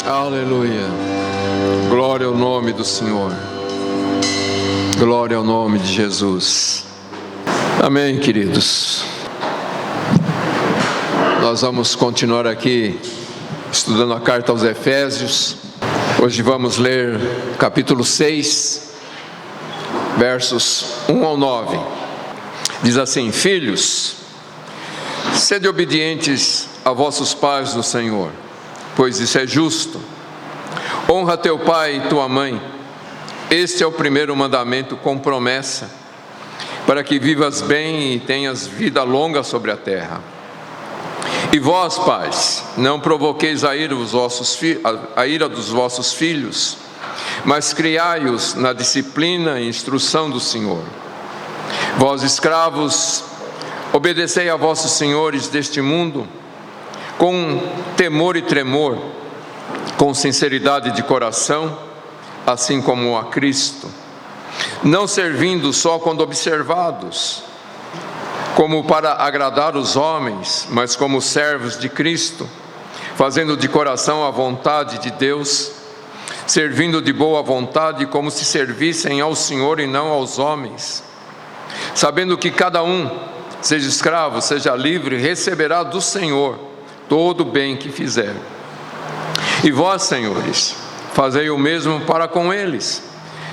Aleluia. Glória ao nome do Senhor. Glória ao nome de Jesus. Amém, queridos. Nós vamos continuar aqui estudando a carta aos Efésios. Hoje vamos ler capítulo 6, versos 1 ao 9. Diz assim: Filhos, sede obedientes a vossos pais no Senhor, pois isso é justo. Honra teu pai e tua mãe. Este é o primeiro mandamento com promessa, para que vivas bem e tenhas vida longa sobre a terra. E vós, pais, não provoqueis a ira dos vossos filhos, mas criai-os na disciplina e instrução do Senhor. Vós, escravos, obedecei a vossos senhores deste mundo, com temor e tremor, com sinceridade de coração, assim como a Cristo, não servindo só quando observados, como para agradar os homens, mas como servos de Cristo, fazendo de coração a vontade de Deus, servindo de boa vontade, como se servissem ao Senhor e não aos homens, sabendo que cada um, seja escravo, seja livre, receberá do Senhor todo o bem que fizer. E vós, senhores, fazei o mesmo para com eles,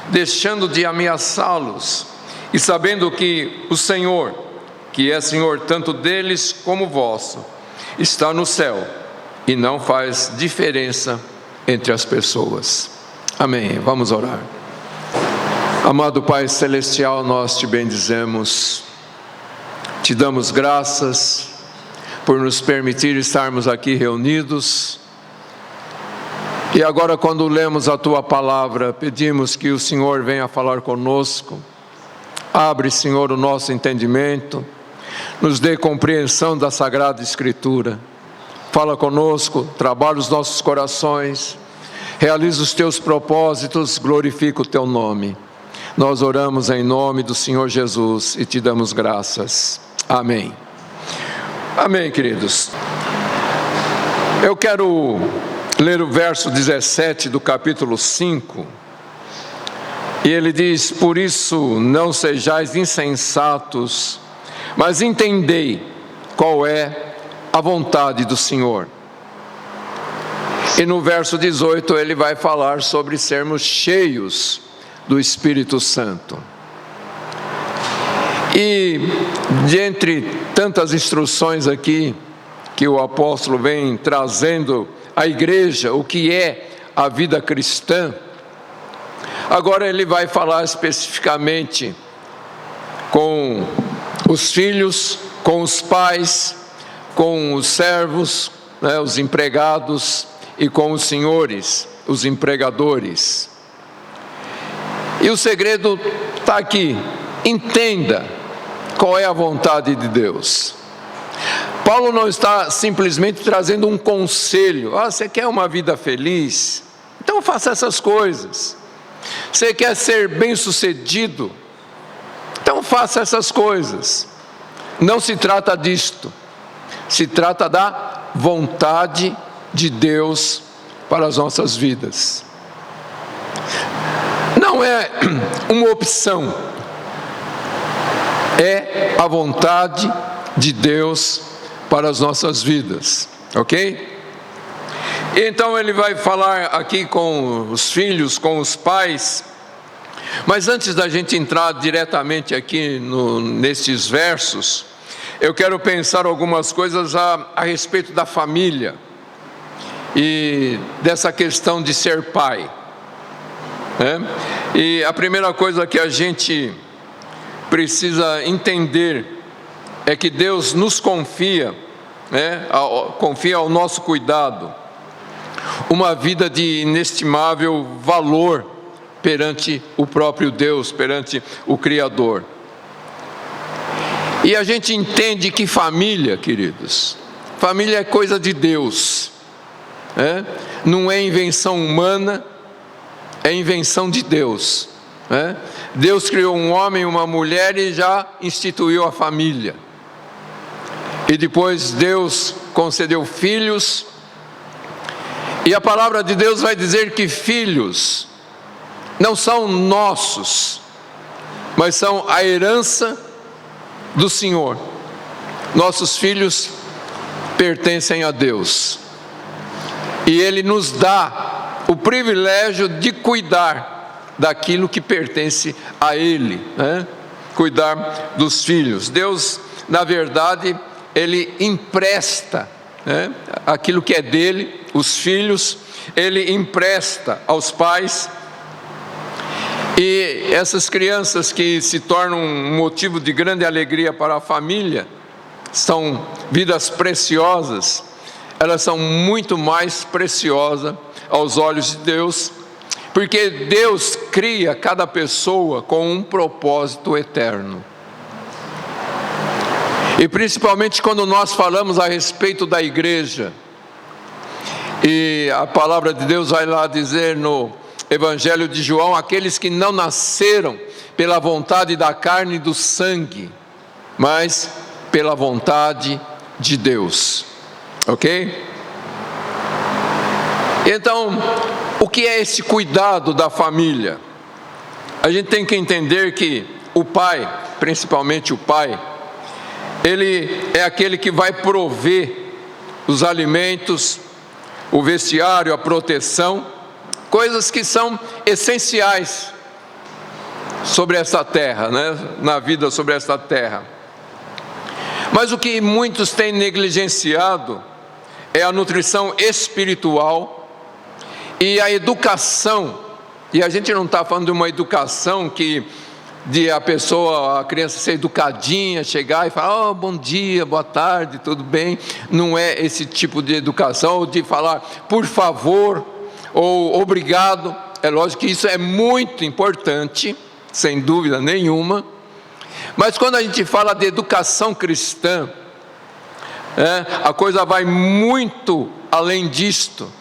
deixando de ameaçá-los, e sabendo que o Senhor, que é Senhor tanto deles como vosso, está no céu e não faz diferença entre as pessoas. Amém. Vamos orar. Amado Pai Celestial, nós te bendizemos, te damos graças por nos permitir estarmos aqui reunidos. E agora, quando lemos a Tua Palavra, pedimos que o Senhor venha falar conosco. Abre, Senhor, o nosso entendimento, nos dê compreensão da Sagrada Escritura. Fala conosco, trabalha os nossos corações, realiza os Teus propósitos, glorifica o Teu nome. Nós oramos em nome do Senhor Jesus e te damos graças. Amém. Amém, queridos. Eu quero ler o verso 17 do capítulo 5. E ele diz: Por isso não sejais insensatos, mas entendei qual é a vontade do Senhor. E no verso 18 ele vai falar sobre sermos cheios do Espírito Santo. E dentre tantas instruções aqui que o apóstolo vem trazendo à igreja, o que é a vida cristã, agora ele vai falar especificamente com os filhos, com os pais, com os servos, os empregados, e com os senhores, os empregadores. E o segredo está aqui: entenda qual é a vontade de Deus. Paulo não está simplesmente trazendo um conselho. Você quer uma vida feliz? Então faça essas coisas. Você quer ser bem-sucedido? Então faça essas coisas. Não se trata disto. Se trata da vontade de Deus para as nossas vidas. Não é uma opção. É a vontade de Deus para as nossas vidas, ok? Então ele vai falar aqui com os filhos, com os pais. Mas antes da gente entrar diretamente aqui nestes versos, eu quero pensar algumas coisas a respeito da família e dessa questão de ser pai, né? E a primeira coisa que a gente precisa entender é que Deus nos confia, confia ao nosso cuidado, uma vida de inestimável valor perante o próprio Deus, perante o Criador. E a gente entende que família, queridos, família é coisa de Deus, não é invenção humana, é invenção de Deus. Deus criou um homem e uma mulher e já instituiu a família. E depois Deus concedeu filhos E a palavra de Deus vai dizer que filhos não são nossos, mas são a herança do Senhor. Nossos filhos pertencem a Deus, e Ele nos dá o privilégio de cuidar daquilo que pertence a Ele, né? Cuidar dos filhos. Deus, na verdade, Ele empresta, né, aquilo que é dele, os filhos, Ele empresta aos pais. E essas crianças que se tornam um motivo de grande alegria para a família, são vidas preciosas, elas são muito mais preciosas aos olhos de Deus, porque Deus cria cada pessoa com um propósito eterno. E principalmente quando nós falamos a respeito da igreja, e a palavra de Deus vai lá dizer no Evangelho de João: aqueles que não nasceram pela vontade da carne e do sangue, mas pela vontade de Deus. Ok? Então, o que é esse cuidado da família? A gente tem que entender que o pai, principalmente o pai, ele é aquele que vai prover os alimentos, o vestiário, a proteção, coisas que são essenciais sobre essa terra, né? Na vida sobre essa terra. Mas o que muitos têm negligenciado é a nutrição espiritual e a educação. E a gente não está falando de uma educação de a pessoa, a criança ser educadinha, chegar e falar: oh, bom dia, boa tarde, tudo bem. Não é esse tipo de educação, ou de falar por favor, ou obrigado. É lógico que isso é muito importante, sem dúvida nenhuma. Mas quando a gente fala de educação cristã, a coisa vai muito além disto,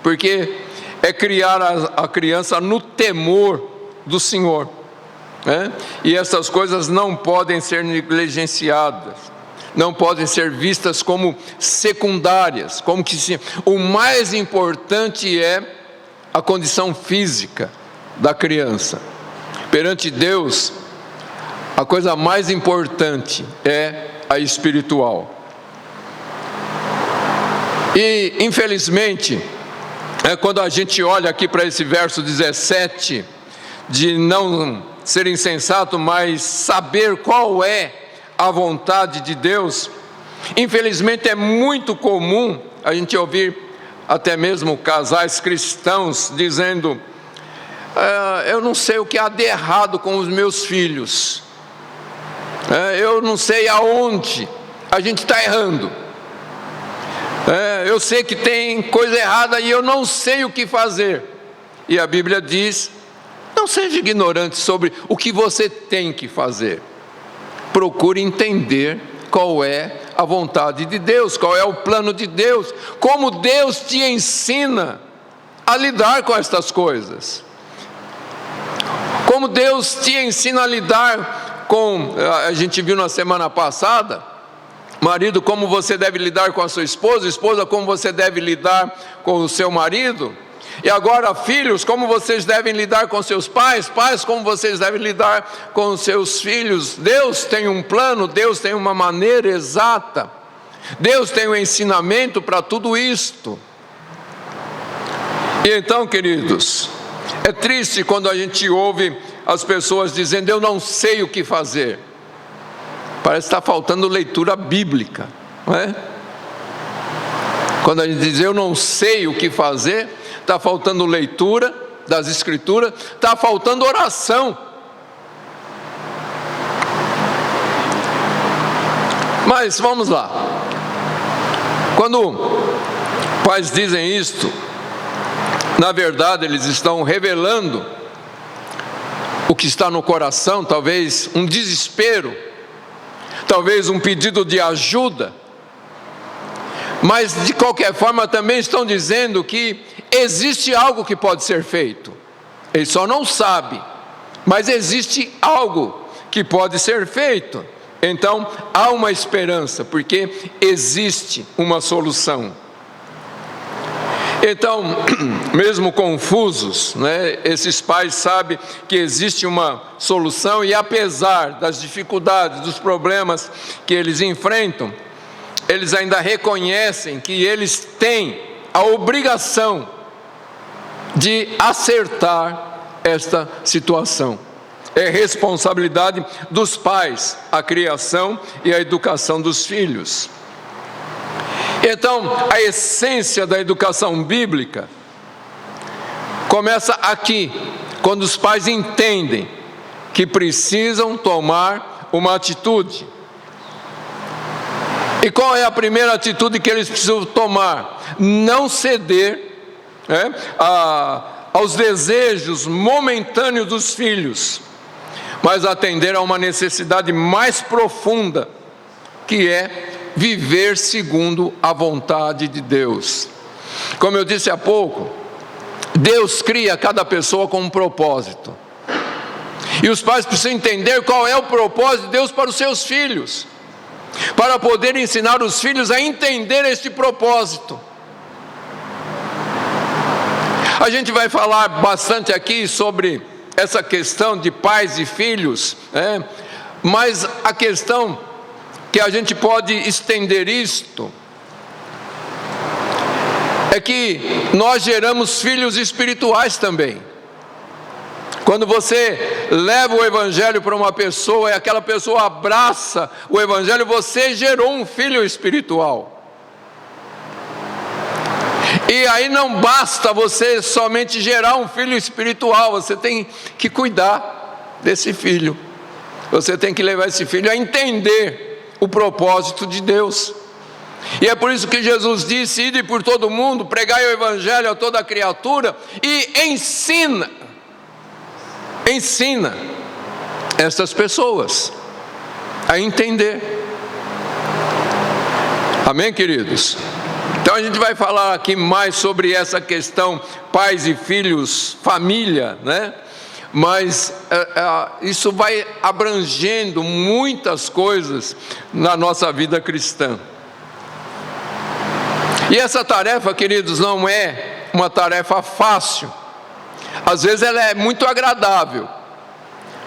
porque é criar a criança no temor do Senhor. E essas coisas não podem ser negligenciadas, não podem ser vistas como secundárias, como que o mais importante é a condição física da criança. Perante Deus, a coisa mais importante é a espiritual. E infelizmente, quando a gente olha aqui para esse verso 17, de não ser insensato, mas saber qual é a vontade de Deus, infelizmente é muito comum a gente ouvir até mesmo casais cristãos dizendo: eu não sei o que há de errado com os meus filhos, eu não sei aonde a gente está errando, eu sei que tem coisa errada e eu não sei o que fazer. E a Bíblia diz: não seja ignorante sobre o que você tem que fazer. Procure entender qual é a vontade de Deus, qual é o plano de Deus, como Deus te ensina a lidar com estas coisas. Como Deus te ensina a lidar com, a gente viu na semana passada, marido, como você deve lidar com a sua esposa, esposa, como você deve lidar com o seu marido. E agora, filhos, como vocês devem lidar com seus pais, pais, como vocês devem lidar com seus filhos. Deus tem um plano, Deus tem uma maneira exata, Deus tem um ensinamento para tudo isto. E então, queridos, é triste quando a gente ouve as pessoas dizendo: eu não sei o que fazer. Parece que está faltando leitura bíblica, não é? Quando a gente diz eu não sei o que fazer, está faltando leitura das Escrituras, está faltando oração. Mas vamos lá. Quando pais dizem isto, na verdade eles estão revelando o que está no coração, talvez um desespero, talvez um pedido de ajuda, mas de qualquer forma também estão dizendo que existe algo que pode ser feito. Ele só não sabe, mas existe algo que pode ser feito. Então há uma esperança, porque existe uma solução. Então, mesmo confusos, né, esses pais sabem que existe uma solução e, apesar das dificuldades, dos problemas que eles enfrentam, eles ainda reconhecem que eles têm a obrigação de acertar esta situação. É responsabilidade dos pais a criação e a educação dos filhos. Então, a essência da educação bíblica começa aqui, quando os pais entendem que precisam tomar uma atitude. E qual é a primeira atitude que eles precisam tomar? Não ceder aos desejos momentâneos dos filhos, mas atender a uma necessidade mais profunda, que é viver segundo a vontade de Deus. Como eu disse há pouco, Deus cria cada pessoa com um propósito. E os pais precisam entender qual é o propósito de Deus para os seus filhos, para poder ensinar os filhos a entender este propósito. A gente vai falar bastante aqui sobre essa questão de pais e filhos, mas a questão que a gente pode estender isto é que nós geramos filhos espirituais também. Quando você leva o evangelho para uma pessoa e aquela pessoa abraça o evangelho, você gerou um filho espiritual. E aí não basta você somente gerar um filho espiritual, você tem que cuidar desse filho. Você tem que levar esse filho a entender o propósito de Deus. E é por isso que Jesus disse: ide por todo mundo, pregai o evangelho a toda criatura e ensina estas pessoas a entender. Amém, queridos? Então a gente vai falar aqui mais sobre essa questão pais e filhos, família, né? Mas isso vai abrangendo muitas coisas na nossa vida cristã. E essa tarefa, queridos, não é uma tarefa fácil. Às vezes ela é muito agradável,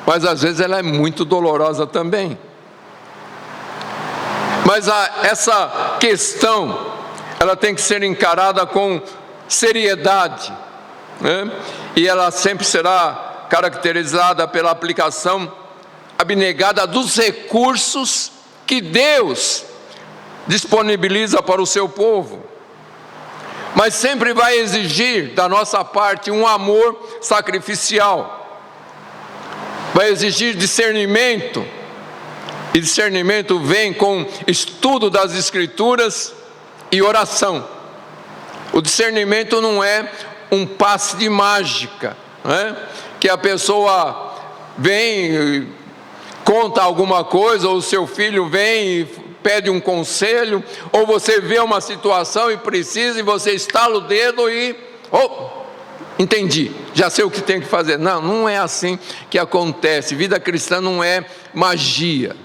mas às vezes ela é muito dolorosa também. Mas essa questão, ela tem que ser encarada com seriedade, né? E ela sempre será caracterizada pela aplicação abnegada dos recursos que Deus disponibiliza para o seu povo. Mas sempre vai exigir da nossa parte um amor sacrificial. Vai exigir discernimento. E discernimento vem com estudo das Escrituras e oração. O discernimento não é um passe de mágica, né? Que a pessoa vem, conta alguma coisa, ou o seu filho vem e pede um conselho, ou você vê uma situação e precisa, e você estala o dedo e, entendi, já sei o que tem que fazer. Não, não é assim que acontece. Vida cristã não é magia.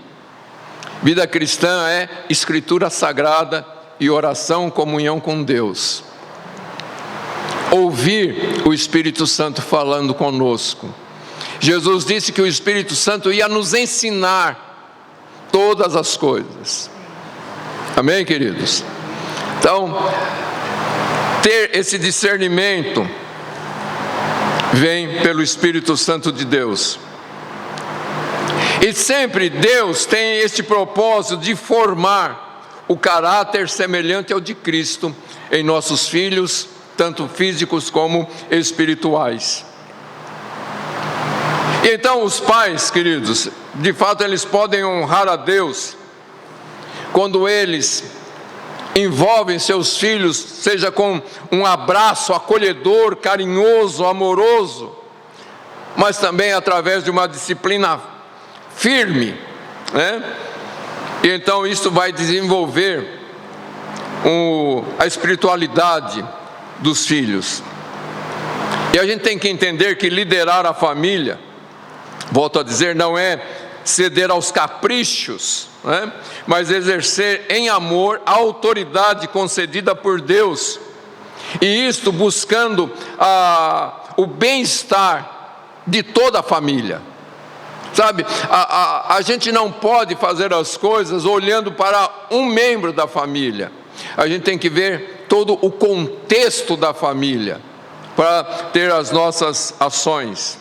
Vida cristã é escritura sagrada e oração, comunhão com Deus. Ouvir o Espírito Santo falando conosco. Jesus disse que o Espírito Santo ia nos ensinar todas as coisas. Amém, queridos? Então, ter esse discernimento vem pelo Espírito Santo de Deus. E sempre Deus tem este propósito de formar o caráter semelhante ao de Cristo em nossos filhos, tanto físicos como espirituais. E então os pais, queridos, de fato eles podem honrar a Deus quando eles envolvem seus filhos, seja com um abraço acolhedor, carinhoso, amoroso, mas também através de uma disciplina firme, né? E então isso vai desenvolver a espiritualidade dos filhos. E a gente tem que entender que liderar a família, volto a dizer, não é ceder aos caprichos, né? Mas exercer em amor a autoridade concedida por Deus e isto buscando o bem-estar de toda a família. Sabe, a gente não pode fazer as coisas olhando para um membro da família. A gente tem que ver todo o contexto da família para ter as nossas ações.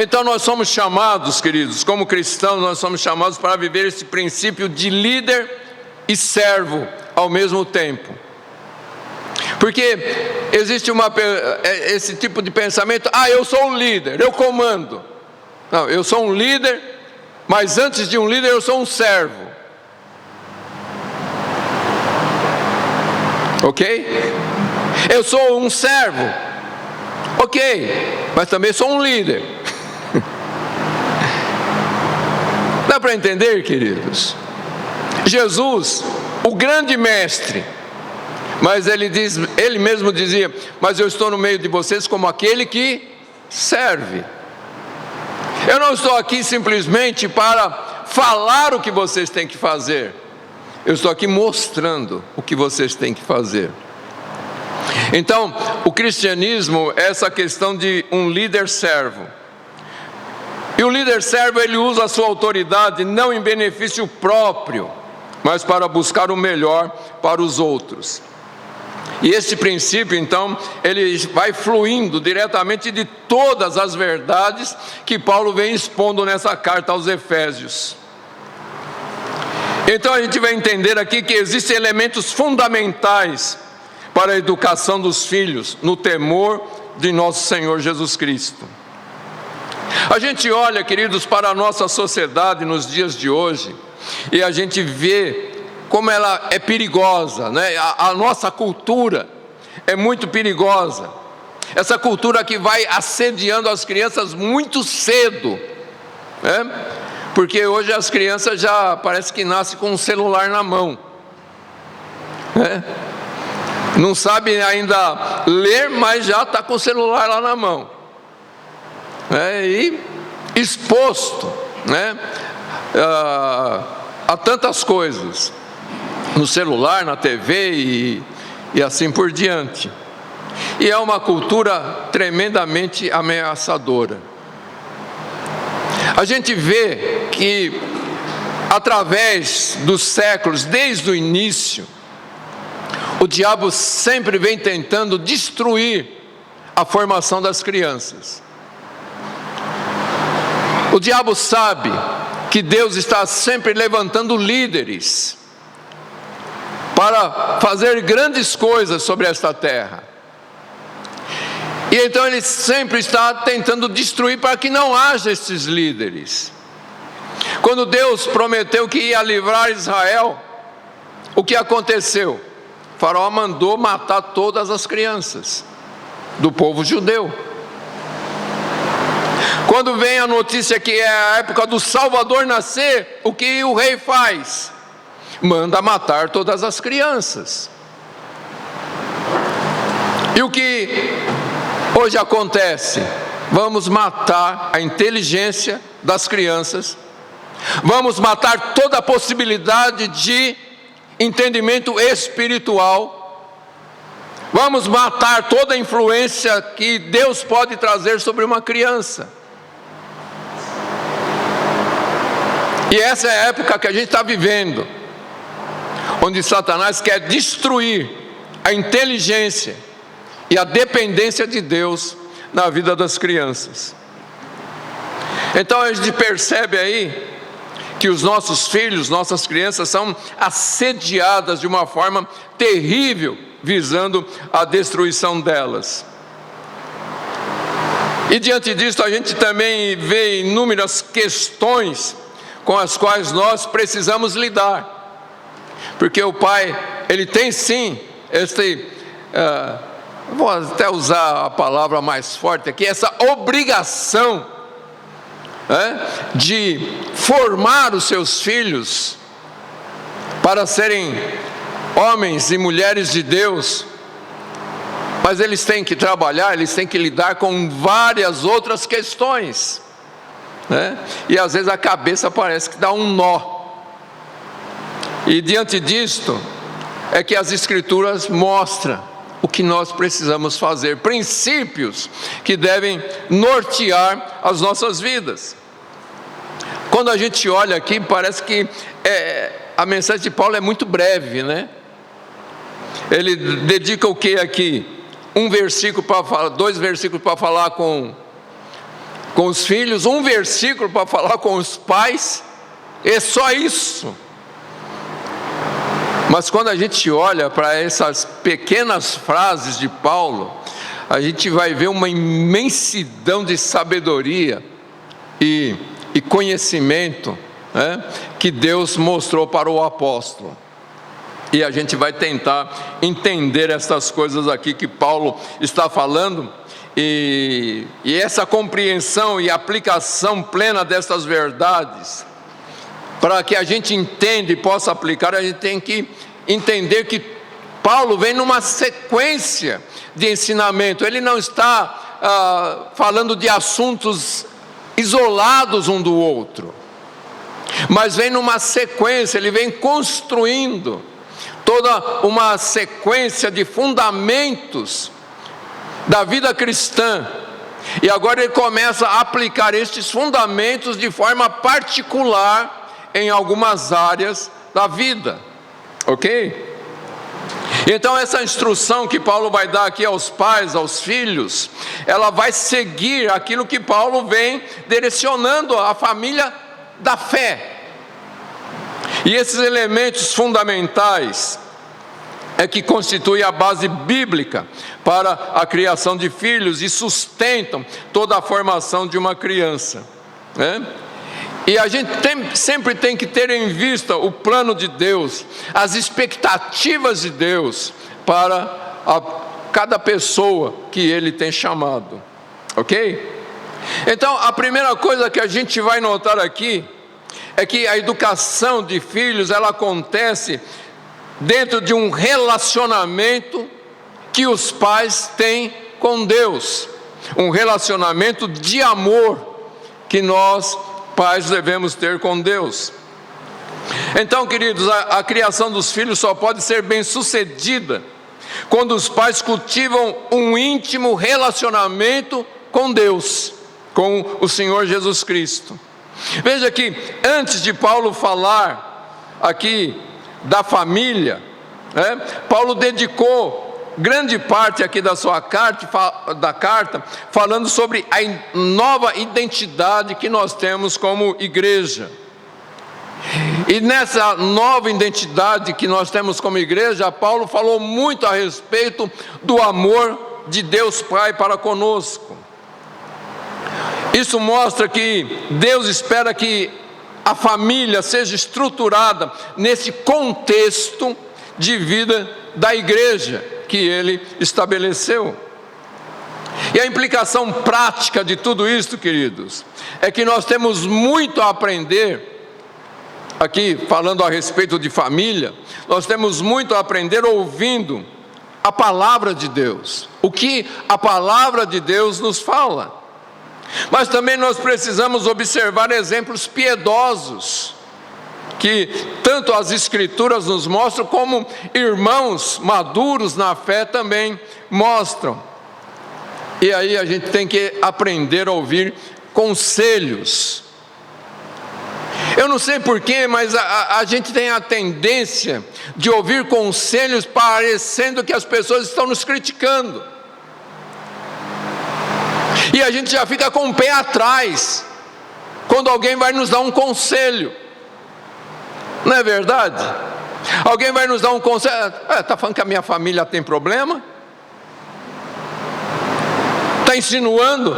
Então nós somos chamados, queridos, como cristãos, nós somos chamados para viver esse princípio de líder e servo ao mesmo tempo. Porque existe esse tipo de pensamento: eu sou um líder, eu comando. Não, eu sou um líder, mas antes de um líder eu sou um servo. Ok? Eu sou um servo. Ok, mas também sou um líder. Dá para entender, queridos? Jesus, o grande mestre, mas ele mesmo dizia: mas eu estou no meio de vocês como aquele que serve. Eu não estou aqui simplesmente para falar o que vocês têm que fazer. Eu estou aqui mostrando o que vocês têm que fazer. Então, o cristianismo é essa questão de um líder servo. E o líder servo, ele usa a sua autoridade não em benefício próprio, mas para buscar o melhor para os outros. E esse princípio, então, ele vai fluindo diretamente de todas as verdades que Paulo vem expondo nessa carta aos Efésios. Então a gente vai entender aqui que existem elementos fundamentais para a educação dos filhos no temor de nosso Senhor Jesus Cristo. A gente olha, queridos, para a nossa sociedade nos dias de hoje e a gente vê como ela é perigosa, né? A nossa cultura é muito perigosa. Essa cultura que vai assediando as crianças muito cedo, né? Porque hoje as crianças já parece que nascem com um celular na mão, né? Não sabem ainda ler, mas já está com o celular lá na mão, né? E exposto, né? A tantas coisas no celular, na TV e assim por diante. E é uma cultura tremendamente ameaçadora. A gente vê que através dos séculos, desde o início, o diabo sempre vem tentando destruir a formação das crianças. O diabo sabe que Deus está sempre levantando líderes para fazer grandes coisas sobre esta terra. E então ele sempre está tentando destruir para que não haja esses líderes. Quando Deus prometeu que ia livrar Israel, o que aconteceu? O faraó mandou matar todas as crianças do povo judeu. Quando vem a notícia que é a época do Salvador nascer, o que o rei faz? Manda matar todas as crianças. E o que hoje acontece? Vamos matar a inteligência das crianças, vamos matar toda a possibilidade de entendimento espiritual, vamos matar toda a influência que Deus pode trazer sobre uma criança. E essa é a época que a gente está vivendo, onde Satanás quer destruir a inteligência e a dependência de Deus na vida das crianças. Então a gente percebe aí que os nossos filhos, nossas crianças são assediadas de uma forma terrível, visando a destruição delas. E diante disso a gente também vê inúmeras questões com as quais nós precisamos lidar. Porque o pai, ele tem sim, vou até usar a palavra mais forte aqui, essa obrigação, de formar os seus filhos para serem homens e mulheres de Deus. Mas eles têm que trabalhar, eles têm que lidar com várias outras questões, né? E às vezes a cabeça parece que dá um nó. E diante disto, é que as Escrituras mostram o que nós precisamos fazer, princípios que devem nortear as nossas vidas. Quando a gente olha aqui, parece que a mensagem de Paulo é muito breve, né? Ele dedica o que aqui? Um versículo para falar, 2 versículos para falar com os filhos, 1 versículo para falar com os pais, é só isso. Mas quando a gente olha para essas pequenas frases de Paulo, a gente vai ver uma imensidão de sabedoria e conhecimento, né, que Deus mostrou para o apóstolo. E a gente vai tentar entender essas coisas aqui que Paulo está falando, e essa compreensão e aplicação plena dessas verdades, para que a gente entenda e possa aplicar, a gente tem que entender que Paulo vem numa sequência de ensinamento. Ele não está falando de assuntos isolados um do outro, mas vem numa sequência, ele vem construindo toda uma sequência de fundamentos da vida cristã, e agora ele começa a aplicar estes fundamentos de forma particular em algumas áreas da vida, ok? Então essa instrução que Paulo vai dar aqui aos pais, aos filhos, ela vai seguir aquilo que Paulo vem direcionando a família da fé. E esses elementos fundamentais é que constituem a base bíblica para a criação de filhos e sustentam toda a formação de uma criança, né? E a gente sempre tem que ter em vista o plano de Deus, as expectativas de Deus para cada pessoa que Ele tem chamado, ok? Então a primeira coisa que a gente vai notar aqui é que a educação de filhos, ela acontece dentro de um relacionamento que os pais têm com Deus, um relacionamento de amor que nós pais devemos ter com Deus. Então, queridos, a criação dos filhos só pode ser bem sucedida quando os pais cultivam um íntimo relacionamento com Deus, com o Senhor Jesus Cristo. Veja que antes de Paulo falar aqui da família, né, Paulo dedicou grande parte aqui da sua carta falando sobre a nova identidade que nós temos como igreja. E nessa nova identidade que nós temos como igreja, Paulo falou muito a respeito do amor de Deus Pai para conosco. Isso mostra que Deus espera que a família seja estruturada nesse contexto de vida da igreja que Ele estabeleceu. E a implicação prática de tudo isso, queridos, é que nós temos muito a aprender, aqui falando a respeito de família, nós temos muito a aprender ouvindo a palavra de Deus, o que a palavra de Deus nos fala. Mas também nós precisamos observar exemplos piedosos, que tanto as Escrituras nos mostram, como irmãos maduros na fé também mostram. E aí a gente tem que aprender a ouvir conselhos. Eu não sei porquê, mas a gente tem a tendência de ouvir conselhos parecendo que as pessoas estão nos criticando. E a gente já fica com o pé atrás quando alguém vai nos dar um conselho. Não é verdade? Alguém vai nos dar um conselho. Está falando que a minha família tem problema? Está insinuando?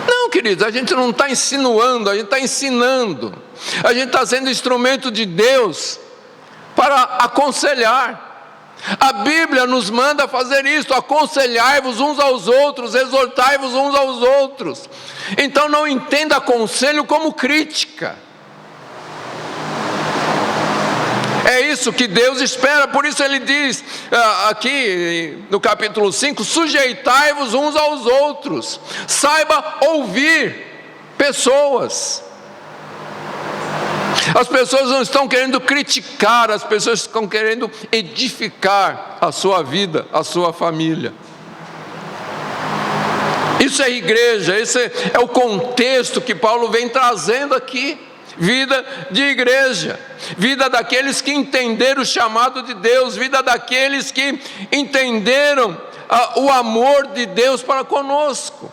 Não, queridos, a gente não está insinuando, a gente está ensinando. A gente está sendo instrumento de Deus para aconselhar. A Bíblia nos manda fazer isso: aconselhai-vos uns aos outros, exortai-vos uns aos outros. Então não entenda conselho como crítica. É isso que Deus espera. Por isso Ele diz aqui no capítulo 5: sujeitai-vos uns aos outros. Saiba ouvir pessoas. As pessoas não estão querendo criticar, as pessoas estão querendo edificar a sua vida, a sua família. Isso é igreja, esse é o contexto que Paulo vem trazendo aqui. Vida de igreja, vida daqueles que entenderam o chamado de Deus, vida daqueles que entenderam o amor de Deus para conosco.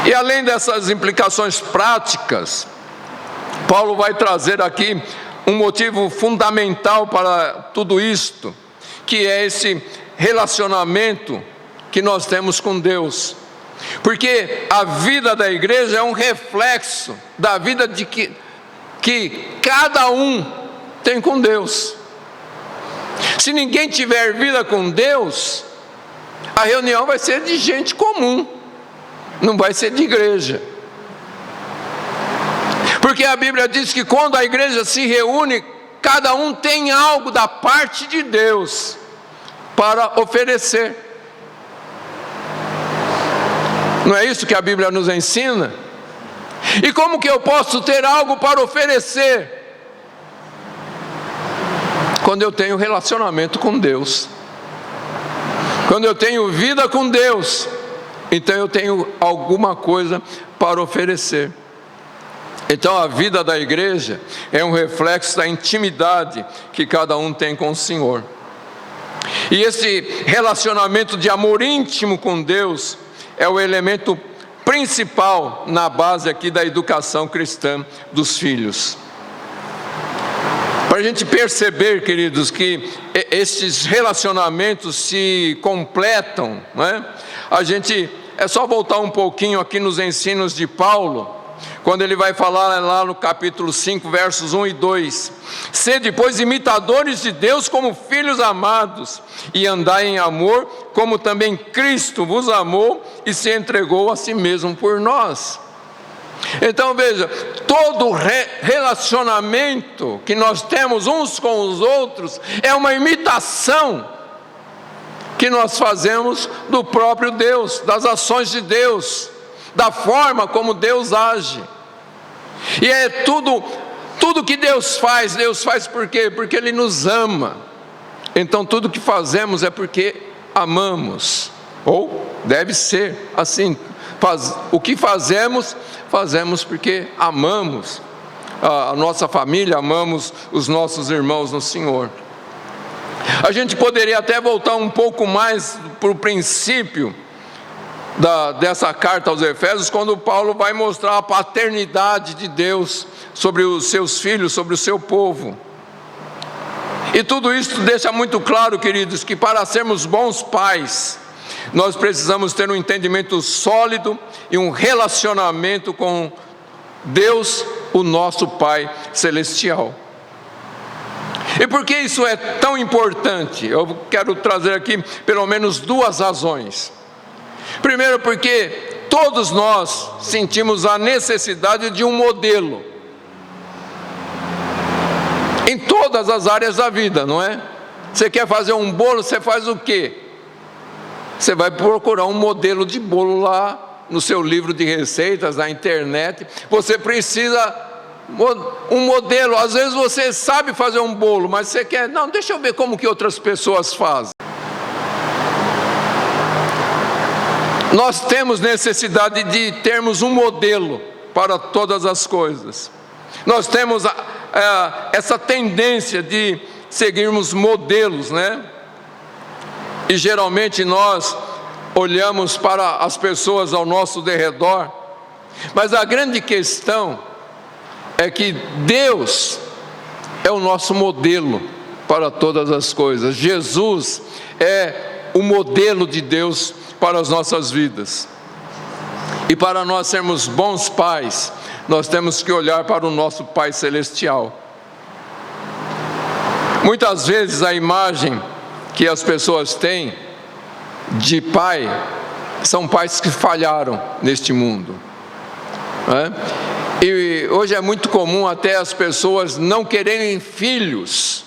E além dessas implicações práticas, Paulo vai trazer aqui um motivo fundamental para tudo isto, que é esse relacionamento que nós temos com Deus. Porque a vida da igreja é um reflexo da vida que cada um tem com Deus. Se ninguém tiver vida com Deus, a reunião vai ser de gente comum, não vai ser de igreja. Porque a Bíblia diz que quando a igreja se reúne, cada um tem algo da parte de Deus para oferecer. Não é isso que a Bíblia nos ensina? E como que eu posso ter algo para oferecer? Quando eu tenho relacionamento com Deus. Quando eu tenho vida com Deus, então eu tenho alguma coisa para oferecer. Então a vida da igreja é um reflexo da intimidade que cada um tem com o Senhor. E esse relacionamento de amor íntimo com Deus é o elemento principal na base aqui da educação cristã dos filhos. Para a gente perceber, queridos, que esses relacionamentos se completam, né? É só voltar um pouquinho aqui nos ensinos de Paulo, quando ele vai falar lá no capítulo 5, versos 1 e 2. Sede, pois, imitadores de Deus como filhos amados, e andai em amor, como também Cristo vos amou e se entregou a si mesmo por nós. Então veja, todo relacionamento que nós temos uns com os outros é uma imitação que nós fazemos do próprio Deus, das ações de Deus, da forma como Deus age. E é tudo que Deus faz por quê? Porque Ele nos ama. Então tudo que fazemos é porque amamos, ou deve ser assim. O que fazemos porque amamos a nossa família, amamos os nossos irmãos no Senhor. A gente poderia até voltar um pouco mais para o princípio dessa carta aos Efésios, quando Paulo vai mostrar a paternidade de Deus sobre os seus filhos, sobre o seu povo. E tudo isso deixa muito claro, queridos, que para sermos bons pais, nós precisamos ter um entendimento sólido e um relacionamento com Deus, o nosso Pai Celestial. E por que isso é tão importante? Eu quero trazer aqui pelo menos duas razões. Primeiro, porque todos nós sentimos a necessidade de um modelo em todas as áreas da vida, não é? Você quer fazer um bolo, você faz o quê? Você vai procurar um modelo de bolo lá no seu livro de receitas, na internet. Você precisa um modelo. Às vezes você sabe fazer um bolo, mas você quer, não, deixa eu ver como que outras pessoas fazem. Nós temos necessidade de termos um modelo para todas as coisas. Nós temos essa tendência de seguirmos modelos, né? E geralmente nós olhamos para as pessoas ao nosso derredor, mas a grande questão é que Deus é o nosso modelo para todas as coisas. Jesus é o modelo de Deus para as nossas vidas. E para nós sermos bons pais, nós temos que olhar para o nosso Pai Celestial. Muitas vezes a imagem que as pessoas têm de pai são pais que falharam neste mundo, né? E hoje é muito comum até as pessoas não quererem filhos,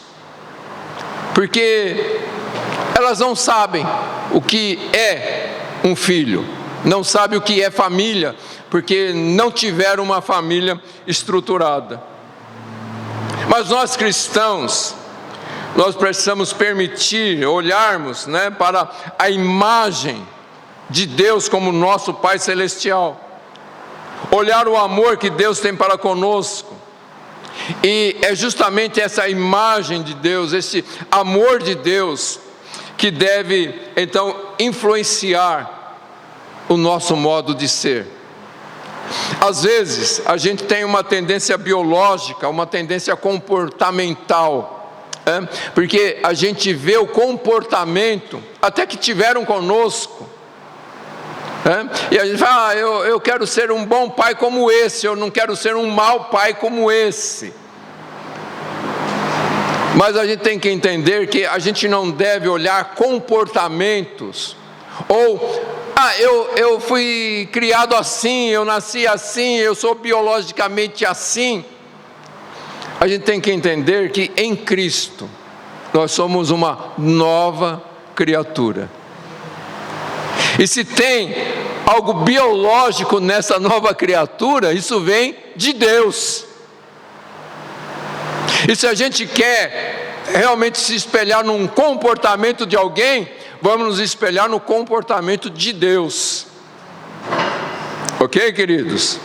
porque elas não sabem o que é um filho, não sabem o que é família, porque não tiveram uma família estruturada. Mas nós cristãos, nós precisamos permitir, olharmos, para a imagem de Deus como nosso Pai Celestial, olhar o amor que Deus tem para conosco, e é justamente essa imagem de Deus, esse amor de Deus, que deve então influenciar o nosso modo de ser. Às vezes a gente tem uma tendência biológica, uma tendência comportamental, porque a gente vê o comportamento até que tiveram conosco, e a gente fala, eu quero ser um bom pai como esse, eu não quero ser um mau pai como esse. Mas a gente tem que entender que a gente não deve olhar comportamentos, ou eu fui criado assim, eu nasci assim, eu sou biologicamente assim. A gente tem que entender que em Cristo nós somos uma nova criatura. E se tem algo biológico nessa nova criatura, isso vem de Deus. E se a gente quer realmente se espelhar num comportamento de alguém, vamos nos espelhar no comportamento de Deus. Ok, queridos?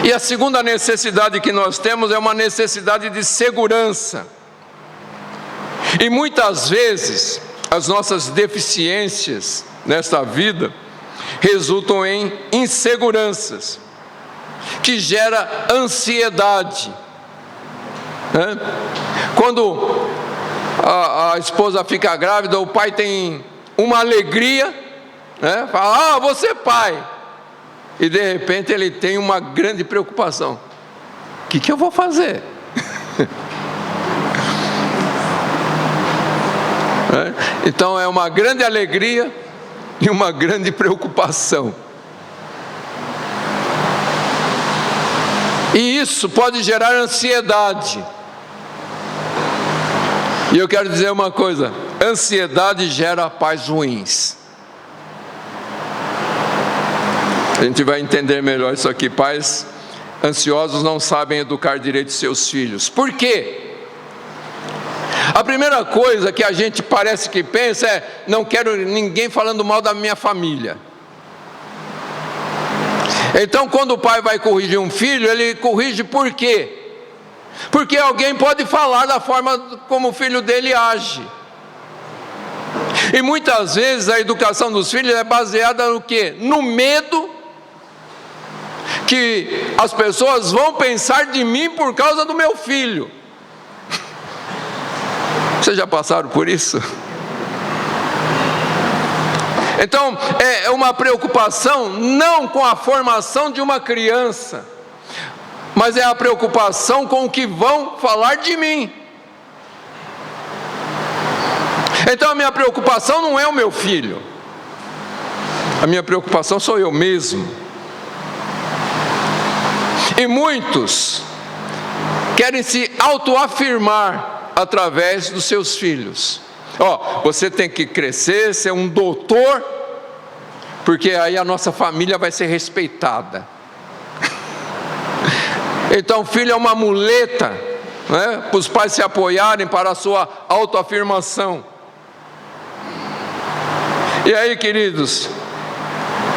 E a segunda necessidade que nós temos é uma necessidade de segurança. E muitas vezes as nossas deficiências nesta vida resultam em inseguranças, que gera ansiedade. Quando a esposa fica grávida, o pai tem uma alegria, fala, você é pai, e de repente ele tem uma grande preocupação: o que eu vou fazer? Então é uma grande alegria e uma grande preocupação. E isso pode gerar ansiedade. E eu quero dizer uma coisa: ansiedade gera pais ruins. A gente vai entender melhor isso aqui. Pais ansiosos não sabem educar direito seus filhos. Por quê? A primeira coisa que a gente parece que pensa é: não quero ninguém falando mal da minha família. Então, quando o pai vai corrigir um filho, ele corrige por quê? Porque alguém pode falar da forma como o filho dele age. E muitas vezes a educação dos filhos é baseada no quê? No medo que as pessoas vão pensar de mim por causa do meu filho. Vocês já passaram por isso? Então, é uma preocupação não com a formação de uma criança, mas é a preocupação com o que vão falar de mim. Então a minha preocupação não é o meu filho, a minha preocupação sou eu mesmo. E muitos querem se autoafirmar através dos seus filhos. Você tem que crescer, ser um doutor, porque aí a nossa família vai ser respeitada. Então, filho é uma muleta, para os pais se apoiarem para a sua autoafirmação. E aí, queridos,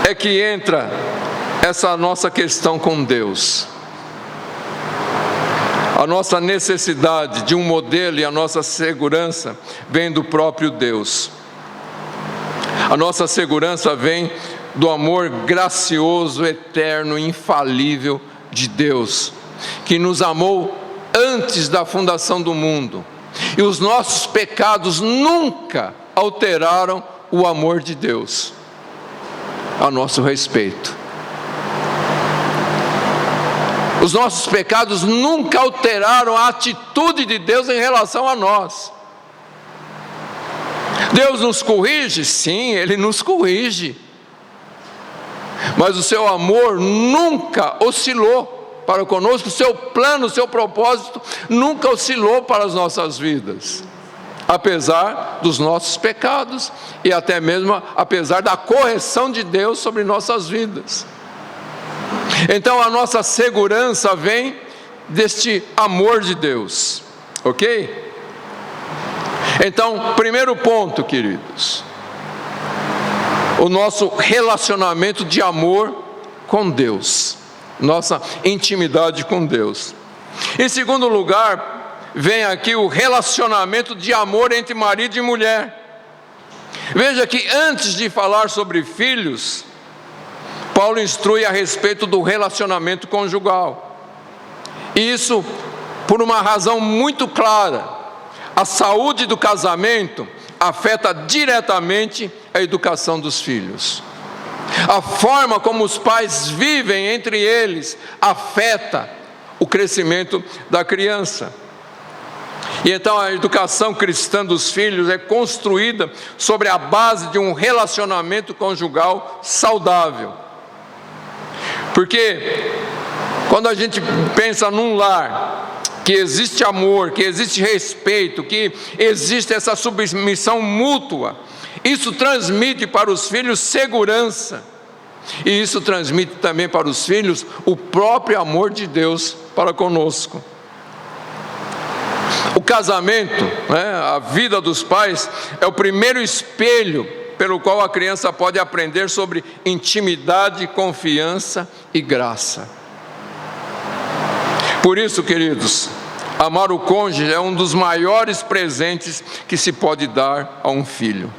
é que entra essa nossa questão com Deus. A nossa necessidade de um modelo e a nossa segurança vem do próprio Deus. A nossa segurança vem do amor gracioso, eterno, infalível de Deus, que nos amou antes da fundação do mundo. E os nossos pecados nunca alteraram o amor de Deus a nosso respeito. Os nossos pecados nunca alteraram a atitude de Deus em relação a nós. Deus nos corrige? Sim, Ele nos corrige. Mas o seu amor nunca oscilou para conosco, o seu plano, o seu propósito nunca oscilou para as nossas vidas. apesar dos nossos pecados e até mesmo apesar da correção de Deus sobre nossas vidas. Então a nossa segurança vem deste amor de Deus, ok? Então, primeiro ponto, queridos, o nosso relacionamento de amor com Deus, nossa intimidade com Deus. Em segundo lugar, vem aqui o relacionamento de amor entre marido e mulher. Veja que antes de falar sobre filhos, Paulo instrui a respeito do relacionamento conjugal. E isso por uma razão muito clara. A saúde do casamento afeta diretamente a educação dos filhos. A forma como os pais vivem entre eles afeta o crescimento da criança. E então a educação cristã dos filhos é construída sobre a base de um relacionamento conjugal saudável. Porque quando a gente pensa num lar que existe amor, que existe respeito, que existe essa submissão mútua, isso transmite para os filhos segurança, e isso transmite também para os filhos o próprio amor de Deus para conosco. O casamento, a vida dos pais, é o primeiro espelho pelo qual a criança pode aprender sobre intimidade, confiança e graça. Por isso, queridos, amar o cônjuge é um dos maiores presentes que se pode dar a um filho.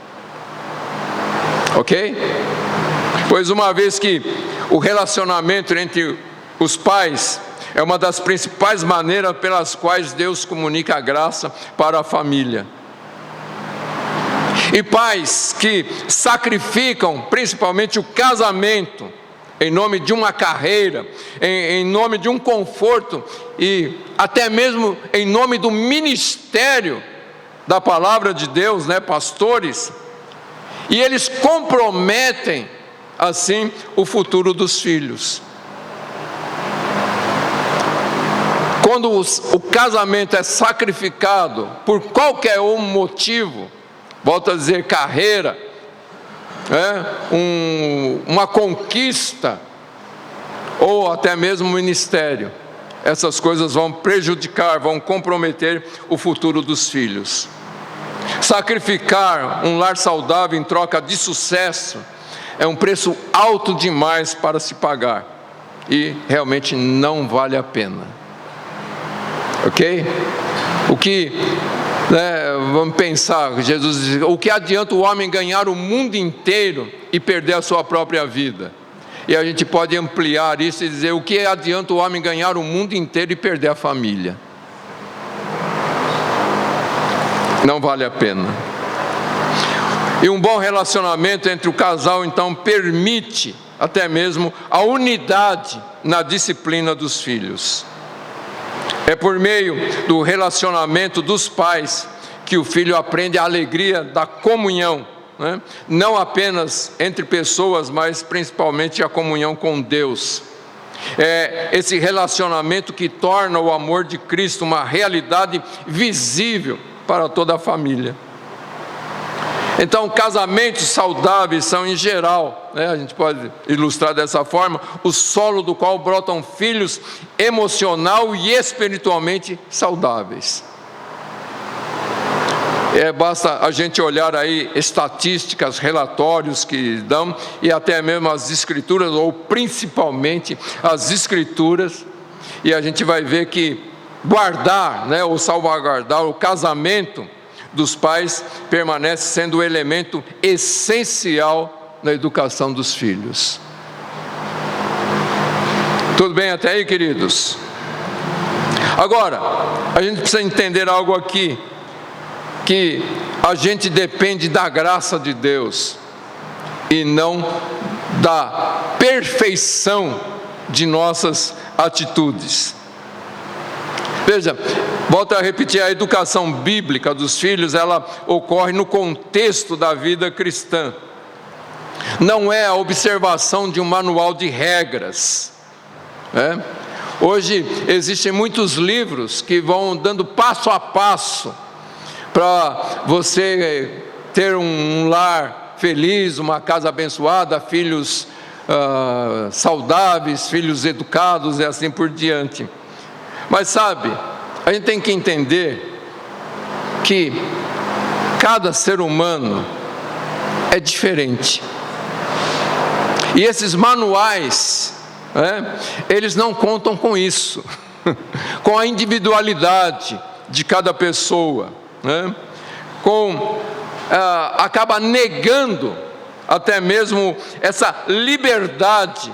Ok? Pois uma vez que o relacionamento entre os pais é uma das principais maneiras pelas quais Deus comunica a graça para a família. E pais que sacrificam principalmente o casamento em nome de uma carreira, em nome de um conforto e até mesmo em nome do ministério da palavra de Deus, pastores, e eles comprometem assim o futuro dos filhos. Quando o casamento é sacrificado por qualquer um motivo, volto a dizer, carreira, uma conquista, ou até mesmo ministério, essas coisas vão prejudicar, vão comprometer o futuro dos filhos. Sacrificar um lar saudável em troca de sucesso é um preço alto demais para se pagar, e realmente não vale a pena. Ok? Vamos pensar, Jesus diz: o que adianta o homem ganhar o mundo inteiro e perder a sua própria vida? E a gente pode ampliar isso e dizer: o que adianta o homem ganhar o mundo inteiro e perder a família? Não vale a pena. E um bom relacionamento entre o casal, então, permite até mesmo a unidade na disciplina dos filhos. É por meio do relacionamento dos pais que o filho aprende a alegria da comunhão, não apenas entre pessoas, mas principalmente a comunhão com Deus. É esse relacionamento que torna o amor de Cristo uma realidade visível para toda a família. Então, casamentos saudáveis são, em geral, a gente pode ilustrar dessa forma, o solo do qual brotam filhos emocional e espiritualmente saudáveis. Basta a gente olhar aí estatísticas, relatórios que dão, e até mesmo as escrituras, ou principalmente as escrituras, e a gente vai ver que guardar, ou salvaguardar o casamento dos pais permanece sendo o elemento essencial na educação dos filhos. Tudo bem até aí, queridos? Agora, a gente precisa entender algo aqui, que a gente depende da graça de Deus e não da perfeição de nossas atitudes. Veja, volto a repetir, a educação bíblica dos filhos, ela ocorre no contexto da vida cristã. Não é a observação de um manual de regras. Hoje existem muitos livros que vão dando passo a passo para você ter um lar feliz, uma casa abençoada, filhos saudáveis, filhos educados e assim por diante. Mas sabe, a gente tem que entender que cada ser humano é diferente. E esses manuais, eles não contam com isso, com a individualidade de cada pessoa, acaba negando até mesmo essa liberdade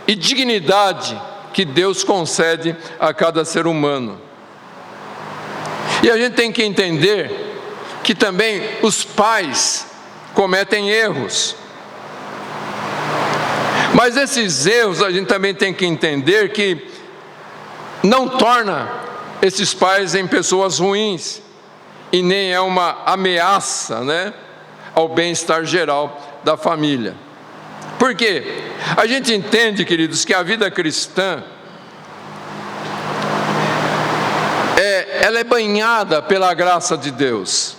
e dignidade que Deus concede a cada ser humano. E a gente tem que entender que também os pais cometem erros. Mas esses erros a gente também tem que entender que não torna esses pais em pessoas ruins e nem é uma ameaça, ao bem-estar geral da família. Por quê? A gente entende, queridos, que a vida cristã ela é banhada pela graça de Deus.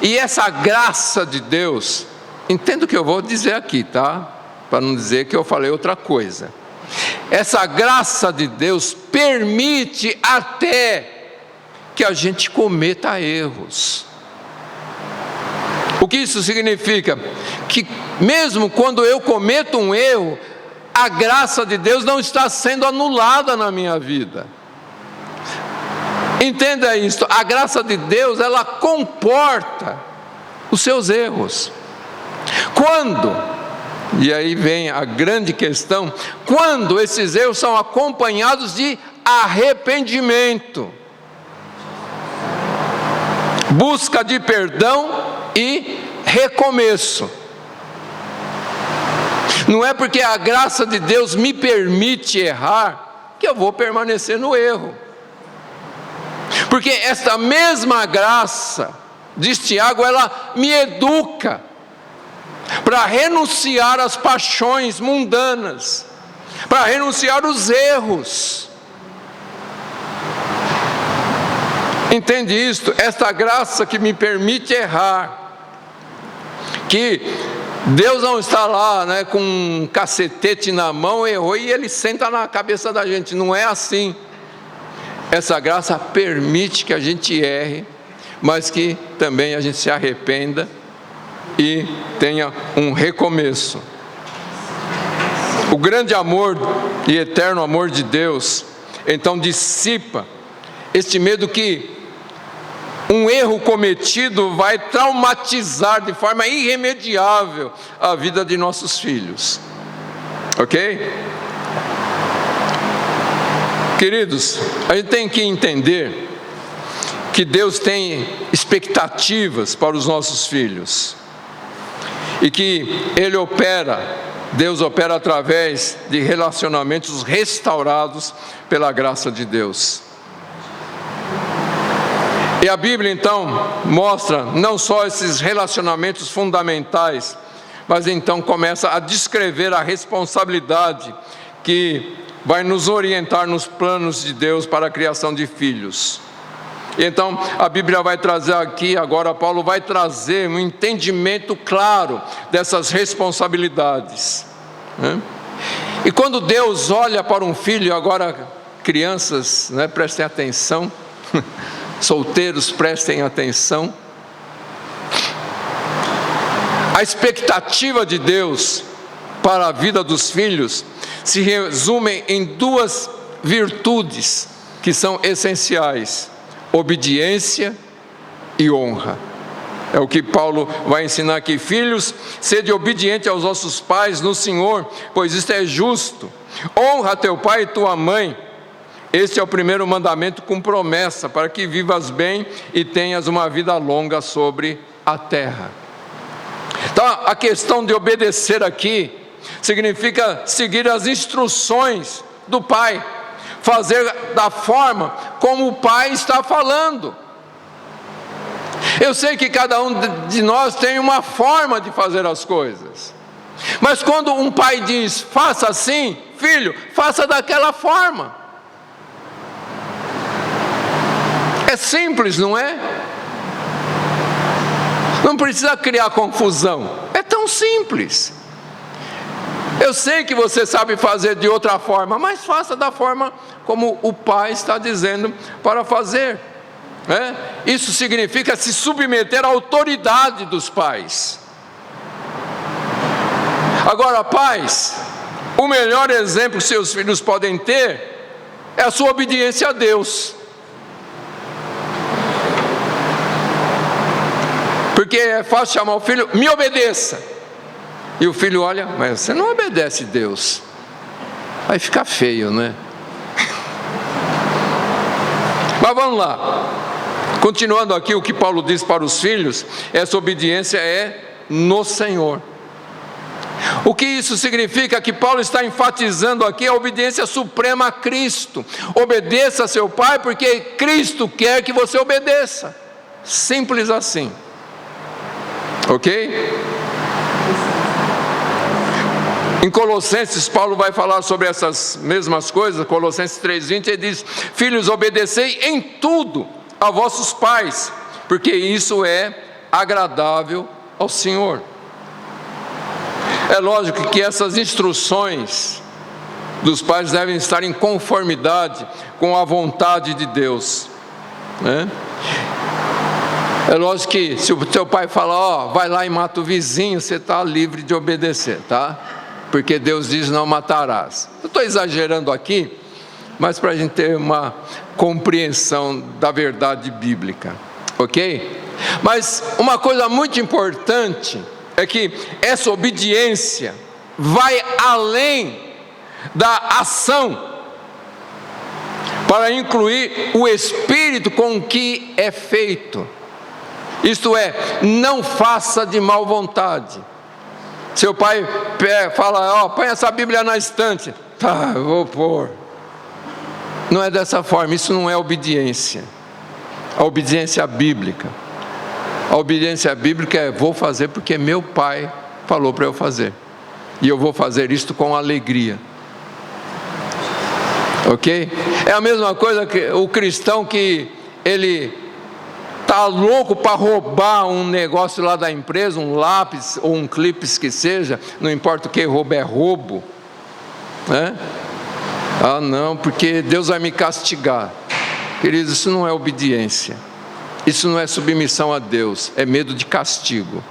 E essa graça de Deus, entenda o que eu vou dizer aqui, tá? Para não dizer que eu falei outra coisa. Essa graça de Deus permite até que a gente cometa erros. O que isso significa? Que mesmo quando eu cometo um erro, a graça de Deus não está sendo anulada na minha vida. Entenda isso, a graça de Deus, ela comporta os seus erros. Quando, e aí vem a grande questão, quando esses erros são acompanhados de arrependimento, busca de perdão e recomeço. Não é porque a graça de Deus me permite errar que eu vou permanecer no erro. Porque esta mesma graça, diz Tiago, ela me educa para renunciar às paixões mundanas, para renunciar aos erros. Entende isto? Esta graça que me permite errar, que Deus não está lá, com um cacetete na mão, errou e Ele senta na cabeça da gente, não é assim. Essa graça permite que a gente erre, mas que também a gente se arrependa e tenha um recomeço. O grande amor e eterno amor de Deus, então dissipa este medo que um erro cometido vai traumatizar de forma irremediável a vida de nossos filhos. Ok? Queridos, a gente tem que entender que Deus tem expectativas para os nossos filhos e que Deus opera através de relacionamentos restaurados pela graça de Deus. E a Bíblia então mostra não só esses relacionamentos fundamentais, mas então começa a descrever a responsabilidade que vai nos orientar nos planos de Deus para a criação de filhos. Então a Bíblia vai trazer aqui, agora Paulo vai trazer um entendimento claro dessas responsabilidades. E quando Deus olha para um filho, agora crianças, prestem atenção, solteiros prestem atenção, a expectativa de Deus para a vida dos filhos se resume em duas virtudes que são essenciais: obediência e honra. É o que Paulo vai ensinar aqui. Filhos, sede obediente aos vossos pais no Senhor, pois isto é justo. Honra teu pai e tua mãe. Este é o primeiro mandamento com promessa, para que vivas bem e tenhas uma vida longa sobre a terra. Então, a questão de obedecer aqui significa seguir as instruções do pai, fazer da forma como o pai está falando. Eu sei que cada um de nós tem uma forma de fazer as coisas, mas quando um pai diz, faça assim, filho, faça daquela forma. É simples, não é? Não precisa criar confusão, é tão simples. Eu sei que você sabe fazer de outra forma, mas faça da forma como o Pai está dizendo para fazer. Isso significa se submeter à autoridade dos pais. Agora, pais, o melhor exemplo que seus filhos podem ter é a sua obediência a Deus. Porque é fácil chamar o filho, me obedeça. E o filho olha, mas você não obedece a Deus. Aí fica feio, né? Mas vamos lá. Continuando aqui, o que Paulo diz para os filhos, essa obediência é no Senhor. O que isso significa? Que Paulo está enfatizando aqui a obediência suprema a Cristo. Obedeça a seu pai, porque Cristo quer que você obedeça. Simples assim. Ok? Em Colossenses, Paulo vai falar sobre essas mesmas coisas. Colossenses 3:20, ele diz: filhos, obedecei em tudo a vossos pais, porque isso é agradável ao Senhor. É lógico que essas instruções dos pais devem estar em conformidade com a vontade de Deus, né? É lógico que se o teu pai falar, vai lá e mata o vizinho, você está livre de obedecer, tá? Porque Deus diz, não matarás. Eu estou exagerando aqui, mas para a gente ter uma compreensão da verdade bíblica, ok? Mas uma coisa muito importante é que essa obediência vai além da ação, para incluir o espírito com que é feito. Isto é, não faça de má vontade. Seu pai fala, põe essa Bíblia na estante. Tá, eu vou pôr. Não é dessa forma, isso não é obediência. A obediência bíblica. A obediência bíblica é, vou fazer porque meu pai falou para eu fazer. E eu vou fazer isto com alegria. Ok? É a mesma coisa que o cristão que ele está louco para roubar um negócio lá da empresa, um lápis ou um clipe que seja, não importa o que, roubo é roubo, né? Ah não, porque Deus vai me castigar. Queridos, isso não é obediência, isso não é submissão a Deus, é medo de castigo.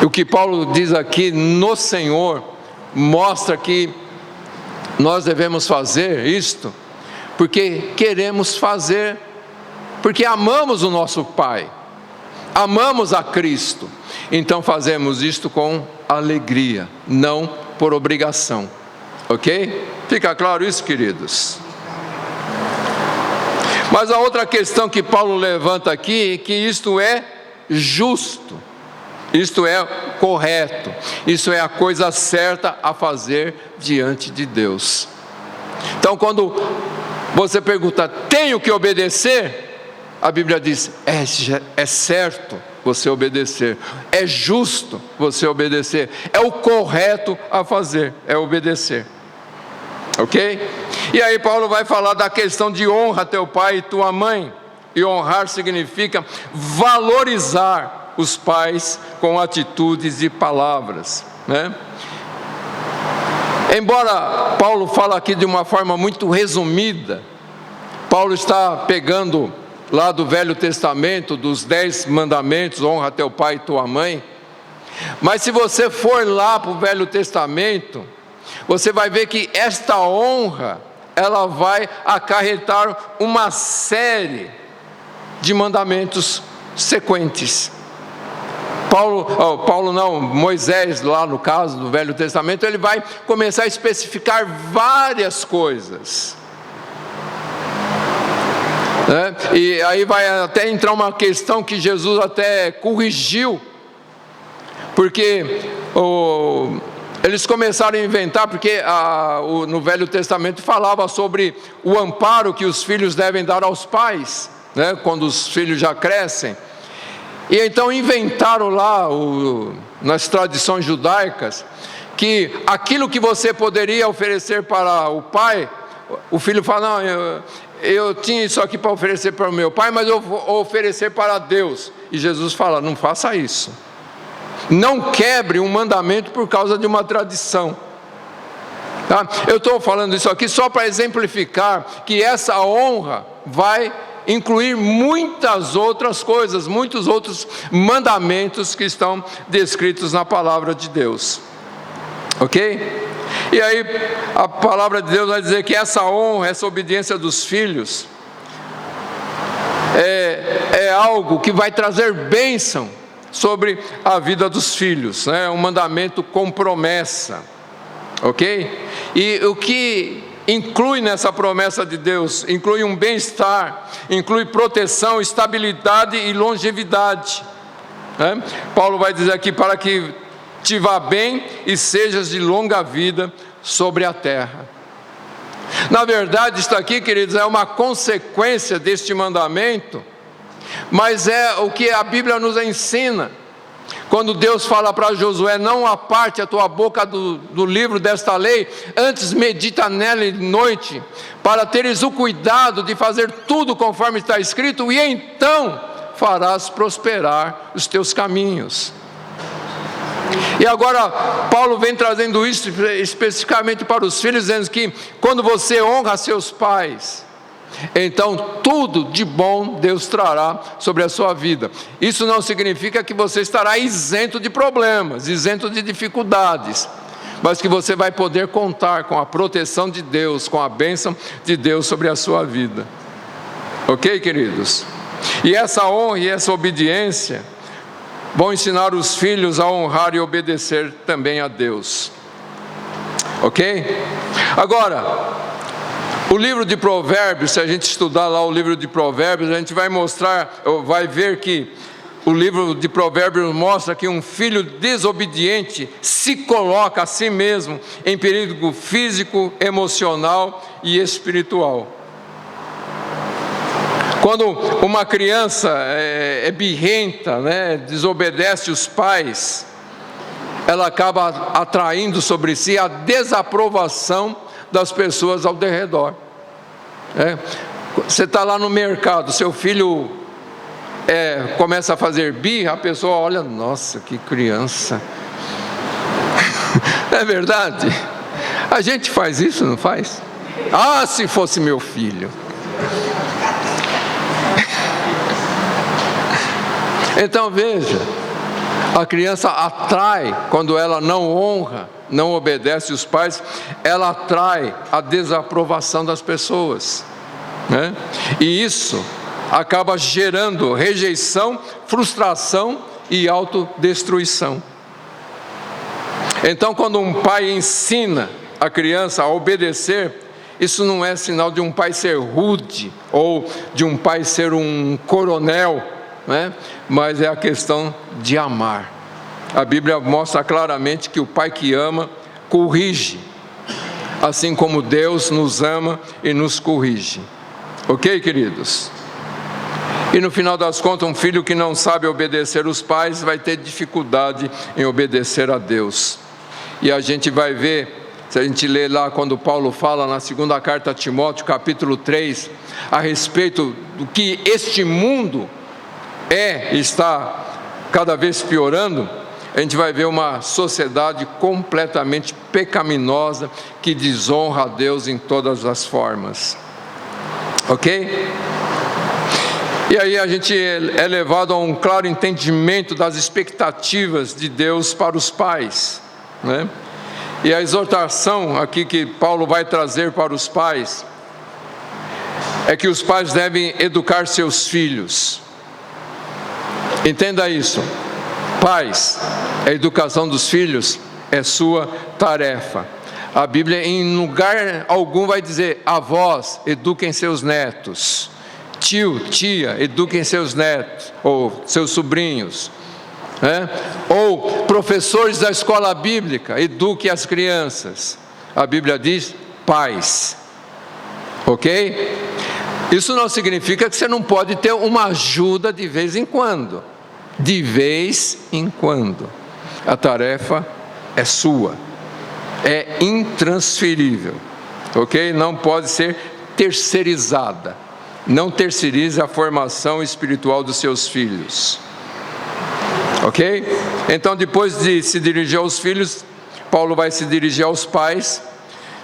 O que Paulo diz aqui no Senhor, mostra que nós devemos fazer isto, porque queremos fazer, porque amamos o nosso Pai, amamos a Cristo, então fazemos isto com alegria, não por obrigação, ok? Fica claro isso, queridos? Mas a outra questão que Paulo levanta aqui é que isto é justo, isto é correto, isso é a coisa certa a fazer diante de Deus. Então quando você pergunta, tenho que obedecer? A Bíblia diz, é certo você obedecer, é justo você obedecer, é o correto a fazer, é obedecer, ok? E aí Paulo vai falar da questão de honra teu pai e tua mãe, e honrar significa valorizar os pais com atitudes e palavras, né? Embora Paulo fale aqui de uma forma muito resumida, Paulo está pegando lá do Velho Testamento, dos 10 mandamentos, honra teu pai e tua mãe. Mas se você for lá para o Velho Testamento, você vai ver que esta honra, ela vai acarretar uma série de mandamentos sequentes. Moisés, lá no caso do Velho Testamento, ele vai começar a especificar várias coisas. E aí vai até entrar uma questão que Jesus até corrigiu, porque eles começaram a inventar, porque no Velho Testamento falava sobre o amparo que os filhos devem dar aos pais, né, quando os filhos já crescem. E então inventaram lá, nas tradições judaicas, que aquilo que você poderia oferecer para o pai, o filho fala, não, eu tinha isso aqui para oferecer para o meu pai, mas eu vou oferecer para Deus. E Jesus fala, não faça isso. Não quebre um mandamento por causa de uma tradição. Tá? Eu estou falando isso aqui só para exemplificar que essa honra vai incluir muitas outras coisas, muitos outros mandamentos que estão descritos na palavra de Deus. Ok? E aí a palavra de Deus vai dizer que essa honra, essa obediência dos filhos é algo que vai trazer bênção sobre a vida dos filhos, né? Um mandamento com promessa. Ok? E o que inclui nessa promessa de Deus? Inclui um bem-estar, inclui proteção, estabilidade e longevidade, né? Paulo vai dizer aqui, para que te vá bem e sejas de longa vida sobre a terra. Na verdade, isso aqui, queridos, é uma consequência deste mandamento, mas é o que a Bíblia nos ensina. Quando Deus fala para Josué, não aparte a tua boca do livro desta lei, antes medita nela de noite, para teres o cuidado de fazer tudo conforme está escrito, e então farás prosperar os teus caminhos. E agora Paulo vem trazendo isso especificamente para os filhos, dizendo que quando você honra seus pais, então tudo de bom Deus trará sobre a sua vida. Isso não significa que você estará isento de problemas, isento de dificuldades, mas que você vai poder contar com a proteção de Deus, com a bênção de Deus sobre a sua vida. Ok, queridos? E essa honra e essa obediência vão ensinar os filhos a honrar e obedecer também a Deus. Ok? Agora, o livro de Provérbios, se a gente estudar lá o livro de Provérbios, a gente vai ver que o livro de Provérbios mostra que um filho desobediente se coloca a si mesmo em perigo físico, emocional e espiritual. Quando uma criança é birrenta, né, desobedece os pais, ela acaba atraindo sobre si a desaprovação das pessoas ao redor. Você está lá no mercado, seu filho começa a fazer birra, a pessoa olha, nossa, que criança. É verdade? A gente faz isso, não faz? Ah, se fosse meu filho. Então veja, a criança atrai, quando ela não honra, não obedece os pais, ela atrai a desaprovação das pessoas, né? E isso acaba gerando rejeição, frustração e autodestruição. Então, quando um pai ensina a criança a obedecer, isso não é sinal de um pai ser rude ou de um pai ser um coronel, né? Mas é a questão de amar. A Bíblia mostra claramente que o pai que ama corrige, assim como Deus nos ama e nos corrige. Ok, queridos? E no final das contas, um filho que não sabe obedecer os pais vai ter dificuldade em obedecer a Deus. E a gente vai ver, se a gente ler lá quando Paulo fala na segunda carta a Timóteo, capítulo 3, a respeito do que este mundo está cada vez piorando, a gente vai ver uma sociedade completamente pecaminosa, que desonra a Deus em todas as formas. Ok? E aí a gente é levado a um claro entendimento das expectativas de Deus para os pais, né? E a exortação aqui que Paulo vai trazer para os pais é que os pais devem educar seus filhos. Entenda isso, pais, a educação dos filhos é sua tarefa. A Bíblia em lugar algum vai dizer, avós, eduquem seus netos, tio, tia, eduquem seus netos, ou seus sobrinhos, né? Ou professores da escola bíblica, eduquem as crianças. A Bíblia diz, pais, ok? Isso não significa que você não pode ter uma ajuda de vez em quando. De vez em quando. A tarefa é sua. É intransferível. ok? Não pode ser terceirizada. Não terceirize a formação espiritual dos seus filhos, ok? Então, depois de se dirigir aos filhos, Paulo vai se dirigir aos pais,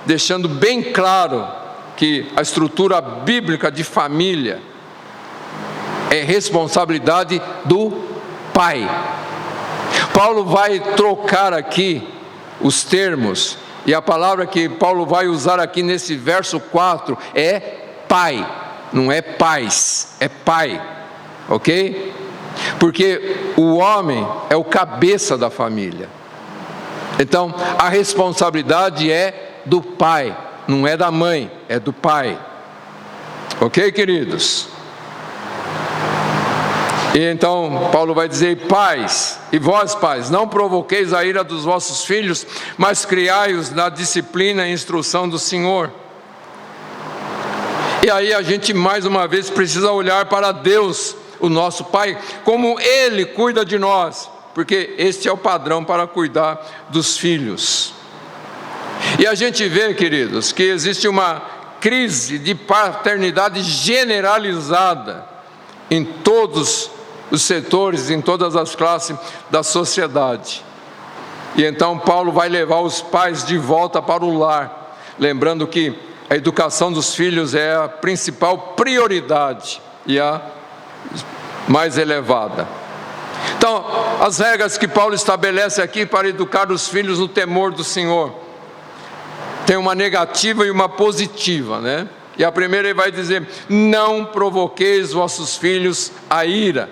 deixando bem claro que a estrutura bíblica de família é responsabilidade do pai. Paulo vai trocar aqui os termos, e a palavra que Paulo vai usar aqui nesse verso 4 é pai, não é pais, é pai, ok? Porque o homem é o cabeça da família. Então, a responsabilidade é do pai, não é da mãe, é do pai. Ok, queridos? E então, Paulo vai dizer: pais, e vós pais, não provoqueis a ira dos vossos filhos, mas criai-os na disciplina e instrução do Senhor. E aí a gente mais uma vez precisa olhar para Deus, o nosso Pai, como Ele cuida de nós, porque este é o padrão para cuidar dos filhos. E a gente vê, queridos, que existe uma crise de paternidade generalizada em todos os setores, em todas as classes da sociedade. E então Paulo vai levar os pais de volta para o lar, lembrando que a educação dos filhos é a principal prioridade e a mais elevada. Então, as regras que Paulo estabelece aqui para educar os filhos no temor do Senhor, tem uma negativa e uma positiva, né? E a primeira ele vai dizer: não provoqueis vossos filhos a ira.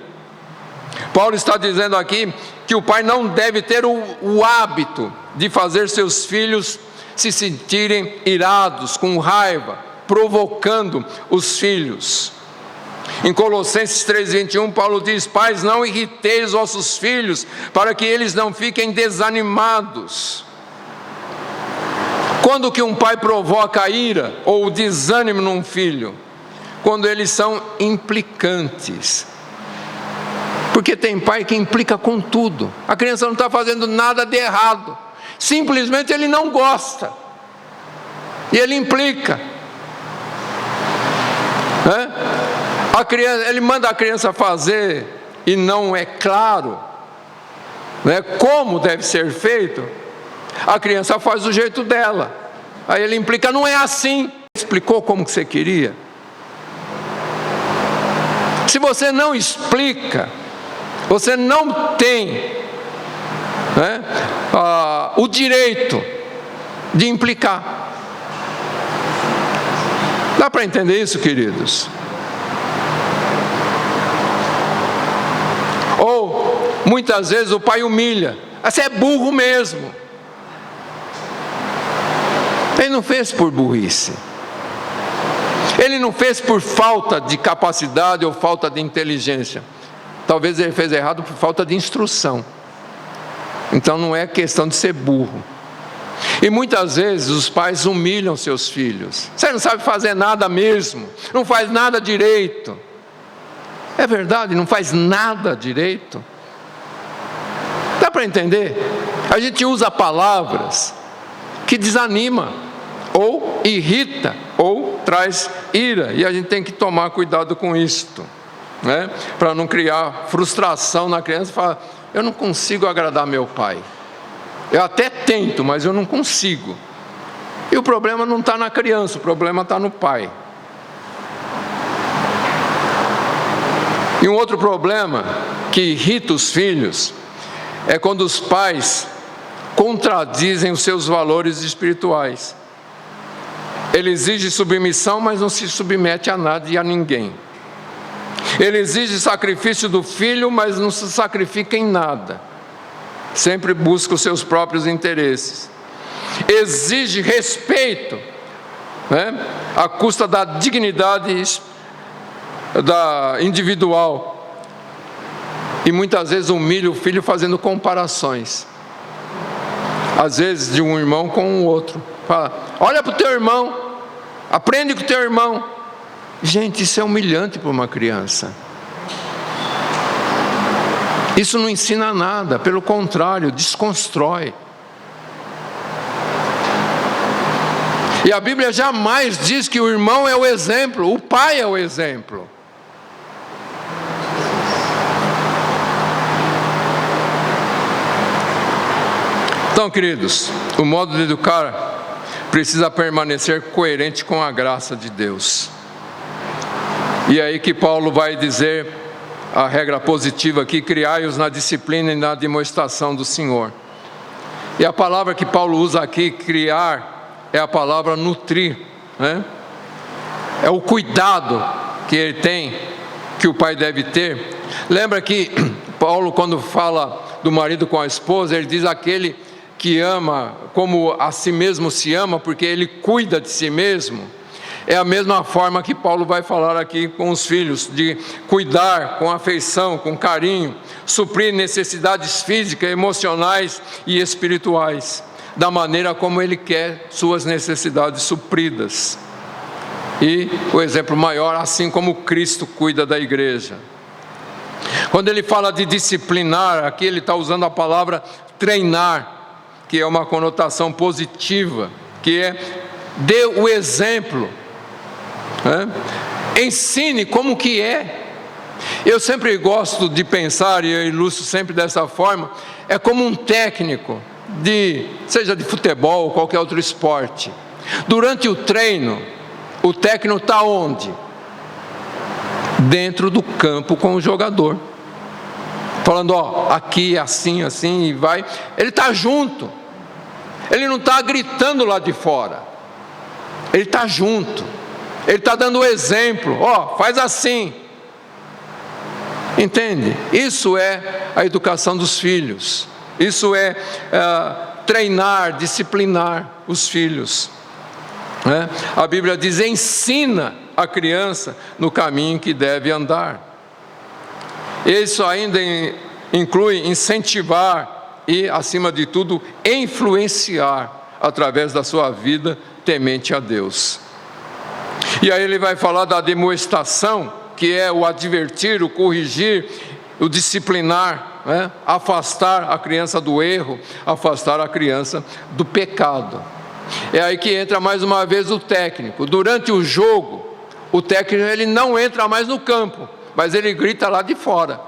Paulo está dizendo aqui que o pai não deve ter o hábito de fazer seus filhos se sentirem irados, com raiva, provocando os filhos. Em Colossenses 3:21, Paulo diz: pais, não irriteis vossos filhos, para que eles não fiquem desanimados. Quando que um pai provoca a ira ou desânimo num filho? Quando eles são implicantes. Porque tem pai que implica com tudo. A criança não está fazendo nada de errado, simplesmente ele não gosta, e ele implica, né? Ele manda a criança fazer e não é claro, né, como deve ser feito. A criança faz do jeito dela, aí ele implica: não é assim. Explicou como que você queria? Se você não explica, você não tem, né, o direito de implicar. Dá para entender isso, queridos? Ou muitas vezes o pai humilha: você é burro mesmo. Ele não fez por burrice, ele não fez por falta de capacidade ou falta de inteligência. Talvez ele fez errado por falta de instrução. Então não é questão de ser burro. E muitas vezes os pais humilham seus filhos: você não sabe fazer nada mesmo, não faz nada direito. É verdade, não faz nada direito. Dá para entender? A gente usa palavras que desanima, ou irrita, ou traz ira, e a gente tem que tomar cuidado com isto, né? Para não criar frustração na criança. Falar: eu não consigo agradar meu pai, eu até tento, mas eu não consigo. E o problema não está na criança, o problema está no pai. E um outro problema que irrita os filhos é quando os pais contradizem os seus valores espirituais. Ele exige submissão, mas não se submete a nada e a ninguém. Ele exige sacrifício do filho, mas não se sacrifica em nada. Sempre busca os seus próprios interesses. Exige respeito, né, à custa da dignidade da individual. E muitas vezes humilha o filho fazendo comparações, às vezes de um irmão com o outro. Fala: olha para o teu irmão, aprende com o teu irmão. Gente, isso é humilhante para uma criança. Isso não ensina nada, pelo contrário, desconstrói. E a Bíblia jamais diz que o irmão é o exemplo, o pai é o exemplo. Então, queridos, o modo de educar precisa permanecer coerente com a graça de Deus. E é aí que Paulo vai dizer a regra positiva aqui: criai-os na disciplina e na admoestação do Senhor. E a palavra que Paulo usa aqui, criar, é a palavra nutrir, né? É o cuidado que ele tem, que o pai deve ter. Lembra que Paulo, quando fala do marido com a esposa, ele diz aquele que ama como a si mesmo se ama, porque ele cuida de si mesmo. É a mesma forma que Paulo vai falar aqui com os filhos, de cuidar com afeição, com carinho, suprir necessidades físicas, emocionais e espirituais, da maneira como ele quer suas necessidades supridas. E o exemplo maior, assim como Cristo cuida da igreja. Quando ele fala de disciplinar, aqui ele está usando a palavra treinar, que é uma conotação positiva, que é dê o exemplo, né? Ensine como que é. Eu sempre gosto de pensar, e eu ilustro sempre dessa forma, é como um técnico, seja de futebol ou qualquer outro esporte. Durante o treino, o técnico está onde? Dentro do campo com o jogador, falando, ó, aqui, assim, assim, e vai. Ele está junto, ele não está gritando lá de fora, ele está junto, ele está dando o exemplo, ó, faz assim. Entende? Isso é a educação dos filhos, isso é treinar, disciplinar os filhos, né? A Bíblia diz, ensina a criança no caminho que deve andar. Isso ainda inclui incentivar e, acima de tudo, influenciar através da sua vida temente a Deus. E aí ele vai falar da admoestação, que é o advertir, o corrigir, o disciplinar, né? Afastar a criança do erro, afastar a criança do pecado. É aí que entra mais uma vez o técnico. Durante o jogo, o técnico ele não entra mais no campo, mas ele grita lá de fora,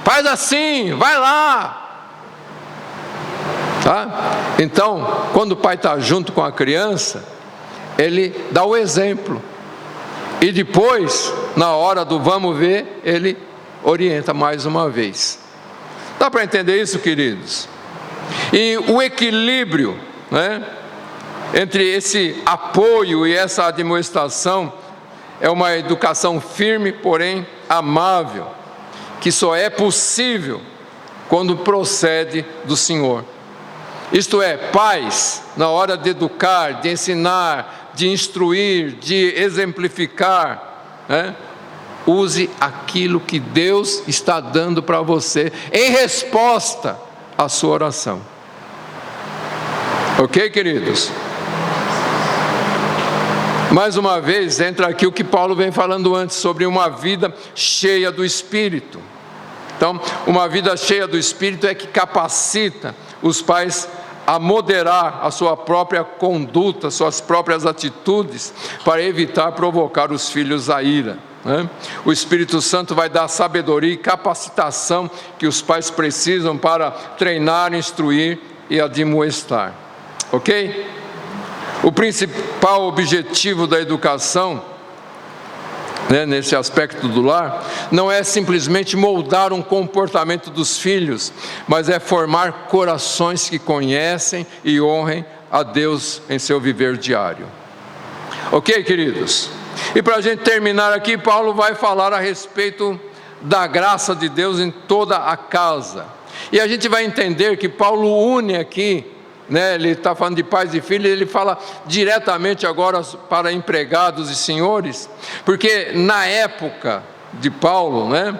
faz assim, vai lá, tá? Então, quando o pai está junto com a criança, ele dá o exemplo, e depois, na hora do vamos ver, ele orienta mais uma vez. Dá para entender isso, queridos? E o equilíbrio, né, entre esse apoio e essa admoestação é uma educação firme, porém amável, que só é possível quando procede do Senhor. Isto é, pais, na hora de educar, de ensinar, de instruir, de exemplificar, né, use aquilo que Deus está dando para você em resposta à sua oração. Ok, queridos? Mais uma vez, entra aqui o que Paulo vem falando antes, sobre uma vida cheia do Espírito. Então, uma vida cheia do Espírito é que capacita os pais a moderar a sua própria conduta, suas próprias atitudes, para evitar provocar os filhos à ira, né? O Espírito Santo vai dar sabedoria e capacitação que os pais precisam para treinar, instruir e admoestar. Ok? O principal objetivo da educação, né, nesse aspecto do lar, não é simplesmente moldar um comportamento dos filhos, mas é formar corações que conhecem e honrem a Deus em seu viver diário. Ok, queridos? E para a gente terminar aqui, Paulo vai falar a respeito da graça de Deus em toda a casa. E a gente vai entender que Paulo une aqui, né, ele está falando de pais e filhos, ele fala diretamente agora para empregados e senhores, porque na época de Paulo, né,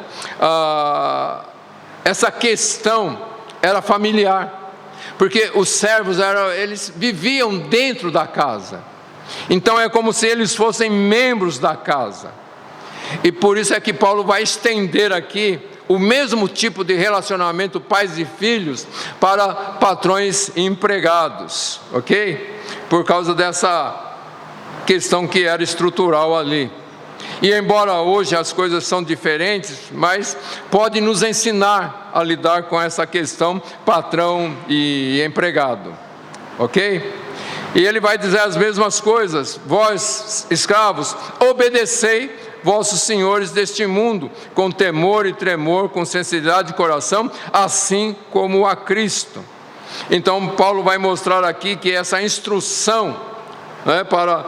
essa questão era familiar, porque os servos eles viviam dentro da casa, então é como se eles fossem membros da casa, e por isso é que Paulo vai estender aqui o mesmo tipo de relacionamento pais e filhos para patrões e empregados, ok? por causa dessa questão que era estrutural ali. E embora hoje as coisas são diferentes, mas pode nos ensinar a lidar com essa questão patrão e empregado, ok? E ele vai dizer as mesmas coisas: vós, escravos, obedecei vossos senhores deste mundo, com temor e tremor, com sinceridade de coração, assim como a Cristo. Então Paulo vai mostrar aqui que essa instrução, para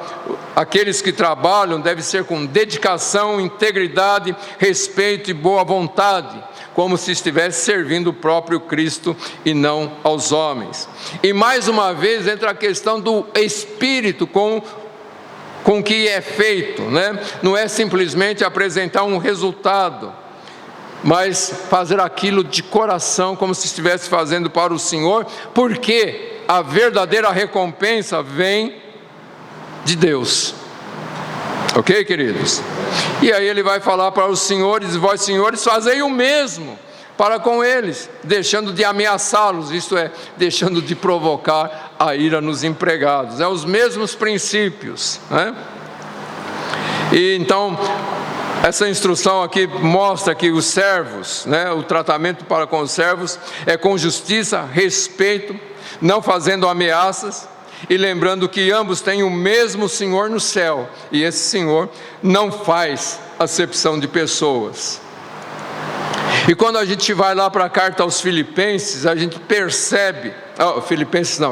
aqueles que trabalham, deve ser com dedicação, integridade, respeito e boa vontade, como se estivesse servindo o próprio Cristo e não aos homens. E mais uma vez entra a questão do espírito com que é feito, Não é simplesmente apresentar um resultado, mas fazer aquilo de coração, como se estivesse fazendo para o Senhor, porque a verdadeira recompensa vem de Deus, ok, queridos? E aí ele vai falar para os senhores: vós senhores, fazei o mesmo para com eles, deixando de ameaçá-los, isto é, deixando de provocar a ira nos empregados. Os mesmos princípios, E então essa instrução aqui mostra que os servos, o tratamento para com os servos é com justiça, respeito, não fazendo ameaças, e lembrando que ambos têm o mesmo Senhor no céu, e esse Senhor não faz acepção de pessoas. E quando a gente vai lá para a carta aos Filipenses, a gente percebe,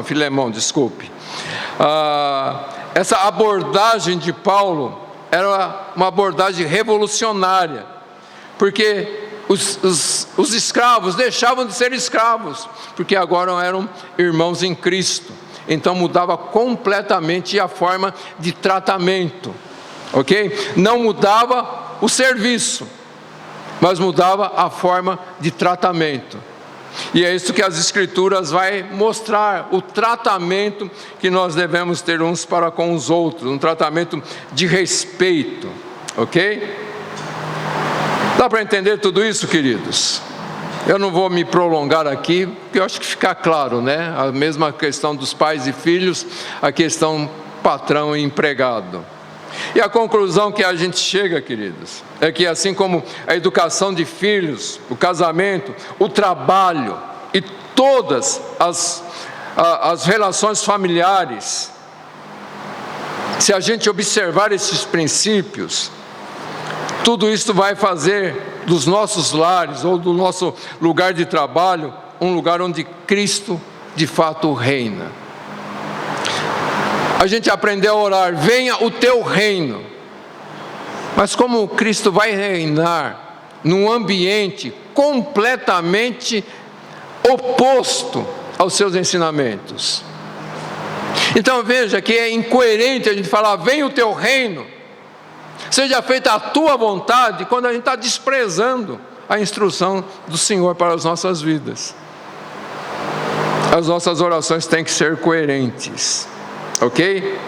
Filemão, desculpe, essa abordagem de Paulo era uma abordagem revolucionária, porque os escravos deixavam de ser escravos, porque agora eram irmãos em Cristo. Então mudava completamente a forma de tratamento, ok? Não mudava o serviço, mas mudava a forma de tratamento. E é isso que as Escrituras vai mostrar, o tratamento que nós devemos ter uns para com os outros, um tratamento de respeito, ok? Dá para entender tudo isso, queridos? Eu não vou me prolongar aqui, porque eu acho que fica claro, A mesma questão dos pais e filhos, a questão patrão e empregado. E a conclusão que a gente chega, queridos, é que assim como a educação de filhos, o casamento, o trabalho e todas as relações familiares, se a gente observar esses princípios, tudo isso vai fazer dos nossos lares ou do nosso lugar de trabalho um lugar onde Cristo de fato reina. A gente aprendeu a orar: venha o teu reino. Mas como Cristo vai reinar num ambiente completamente oposto aos seus ensinamentos? Então veja que é incoerente a gente falar: venha o teu reino, seja feita a tua vontade, quando a gente está desprezando a instrução do Senhor para as nossas vidas. As nossas orações têm que ser coerentes, ok?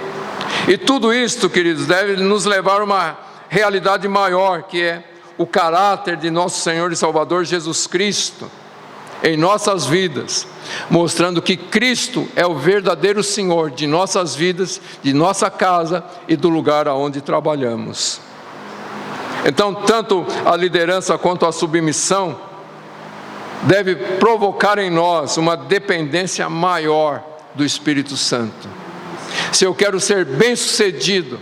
E tudo isto, queridos, deve nos levar a uma realidade maior, que é o caráter de nosso Senhor e Salvador Jesus Cristo em nossas vidas, mostrando que Cristo é o verdadeiro Senhor de nossas vidas, de nossa casa e do lugar aonde trabalhamos. Então, tanto a liderança quanto a submissão deve provocar em nós uma dependência maior do Espírito Santo. Se eu quero ser bem-sucedido,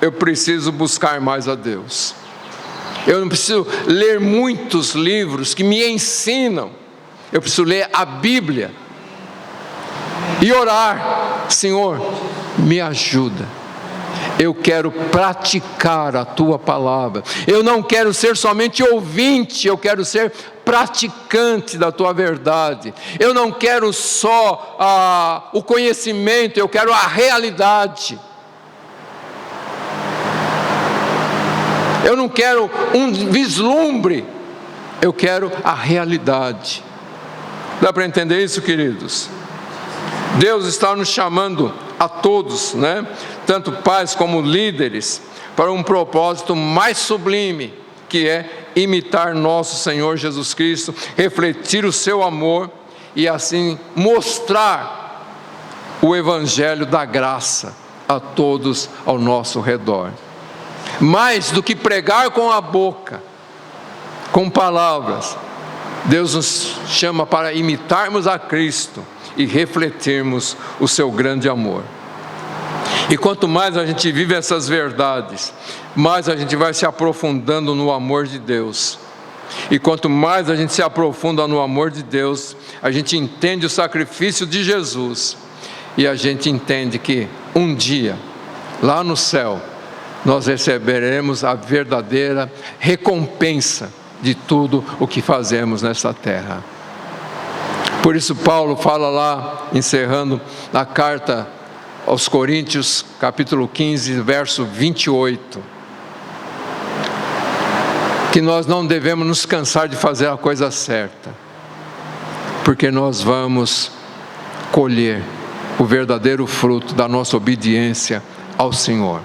eu preciso buscar mais a Deus. Eu não preciso ler muitos livros que me ensinam. Eu preciso ler a Bíblia e orar: Senhor, me ajuda. Eu quero praticar a Tua palavra. Eu não quero ser somente ouvinte, eu quero ser praticante da Tua verdade. Eu não quero só o conhecimento, eu quero a realidade. Eu não quero um vislumbre, eu quero a realidade. Dá para entender isso, queridos? Deus está nos chamando a todos, tanto pais como líderes, para um propósito mais sublime, que é imitar nosso Senhor Jesus Cristo, refletir o seu amor e assim mostrar o evangelho da graça a todos ao nosso redor. Mais do que pregar com a boca, com palavras, Deus nos chama para imitarmos a Cristo e refletirmos o seu grande amor. E quanto mais a gente vive essas verdades, mais a gente vai se aprofundando no amor de Deus. E quanto mais a gente se aprofunda no amor de Deus, a gente entende o sacrifício de Jesus. E a gente entende que um dia, lá no céu, nós receberemos a verdadeira recompensa de tudo o que fazemos nessa terra. Por isso Paulo fala lá, encerrando a carta aos Coríntios, capítulo 15, verso 28, que nós não devemos nos cansar de fazer a coisa certa, porque nós vamos colher o verdadeiro fruto da nossa obediência ao Senhor.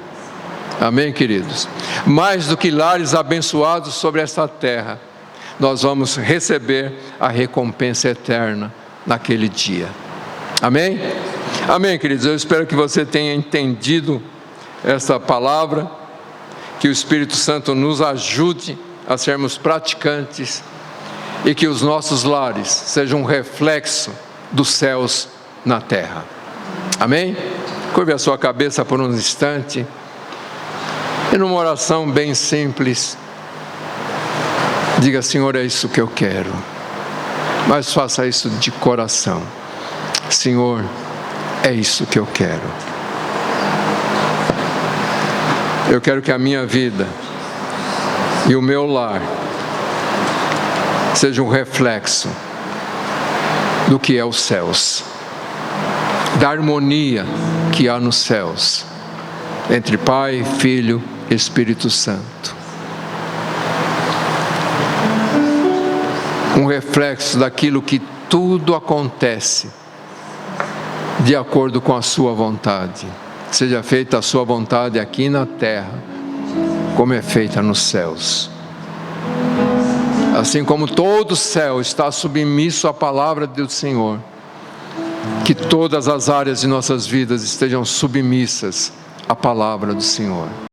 Amém, queridos? Mais do que lares abençoados sobre esta terra, nós vamos receber a recompensa eterna naquele dia. Amém? Amém, queridos? Eu espero que você tenha entendido essa palavra, que o Espírito Santo nos ajude a sermos praticantes e que os nossos lares sejam um reflexo dos céus na terra. Amém? Curve a sua cabeça por um instante e numa oração bem simples, diga: Senhor, é isso que eu quero, mas faça isso de coração. Senhor, é isso que eu quero. Eu quero que a minha vida e o meu lar seja um reflexo do que é os céus, da harmonia que há nos céus, entre Pai, Filho e Espírito Santo. Um reflexo daquilo que tudo acontece de acordo com a sua vontade. Seja feita a sua vontade aqui na terra, como é feita nos céus. Assim como todo o céu está submisso à palavra do Senhor, que todas as áreas de nossas vidas estejam submissas à palavra do Senhor.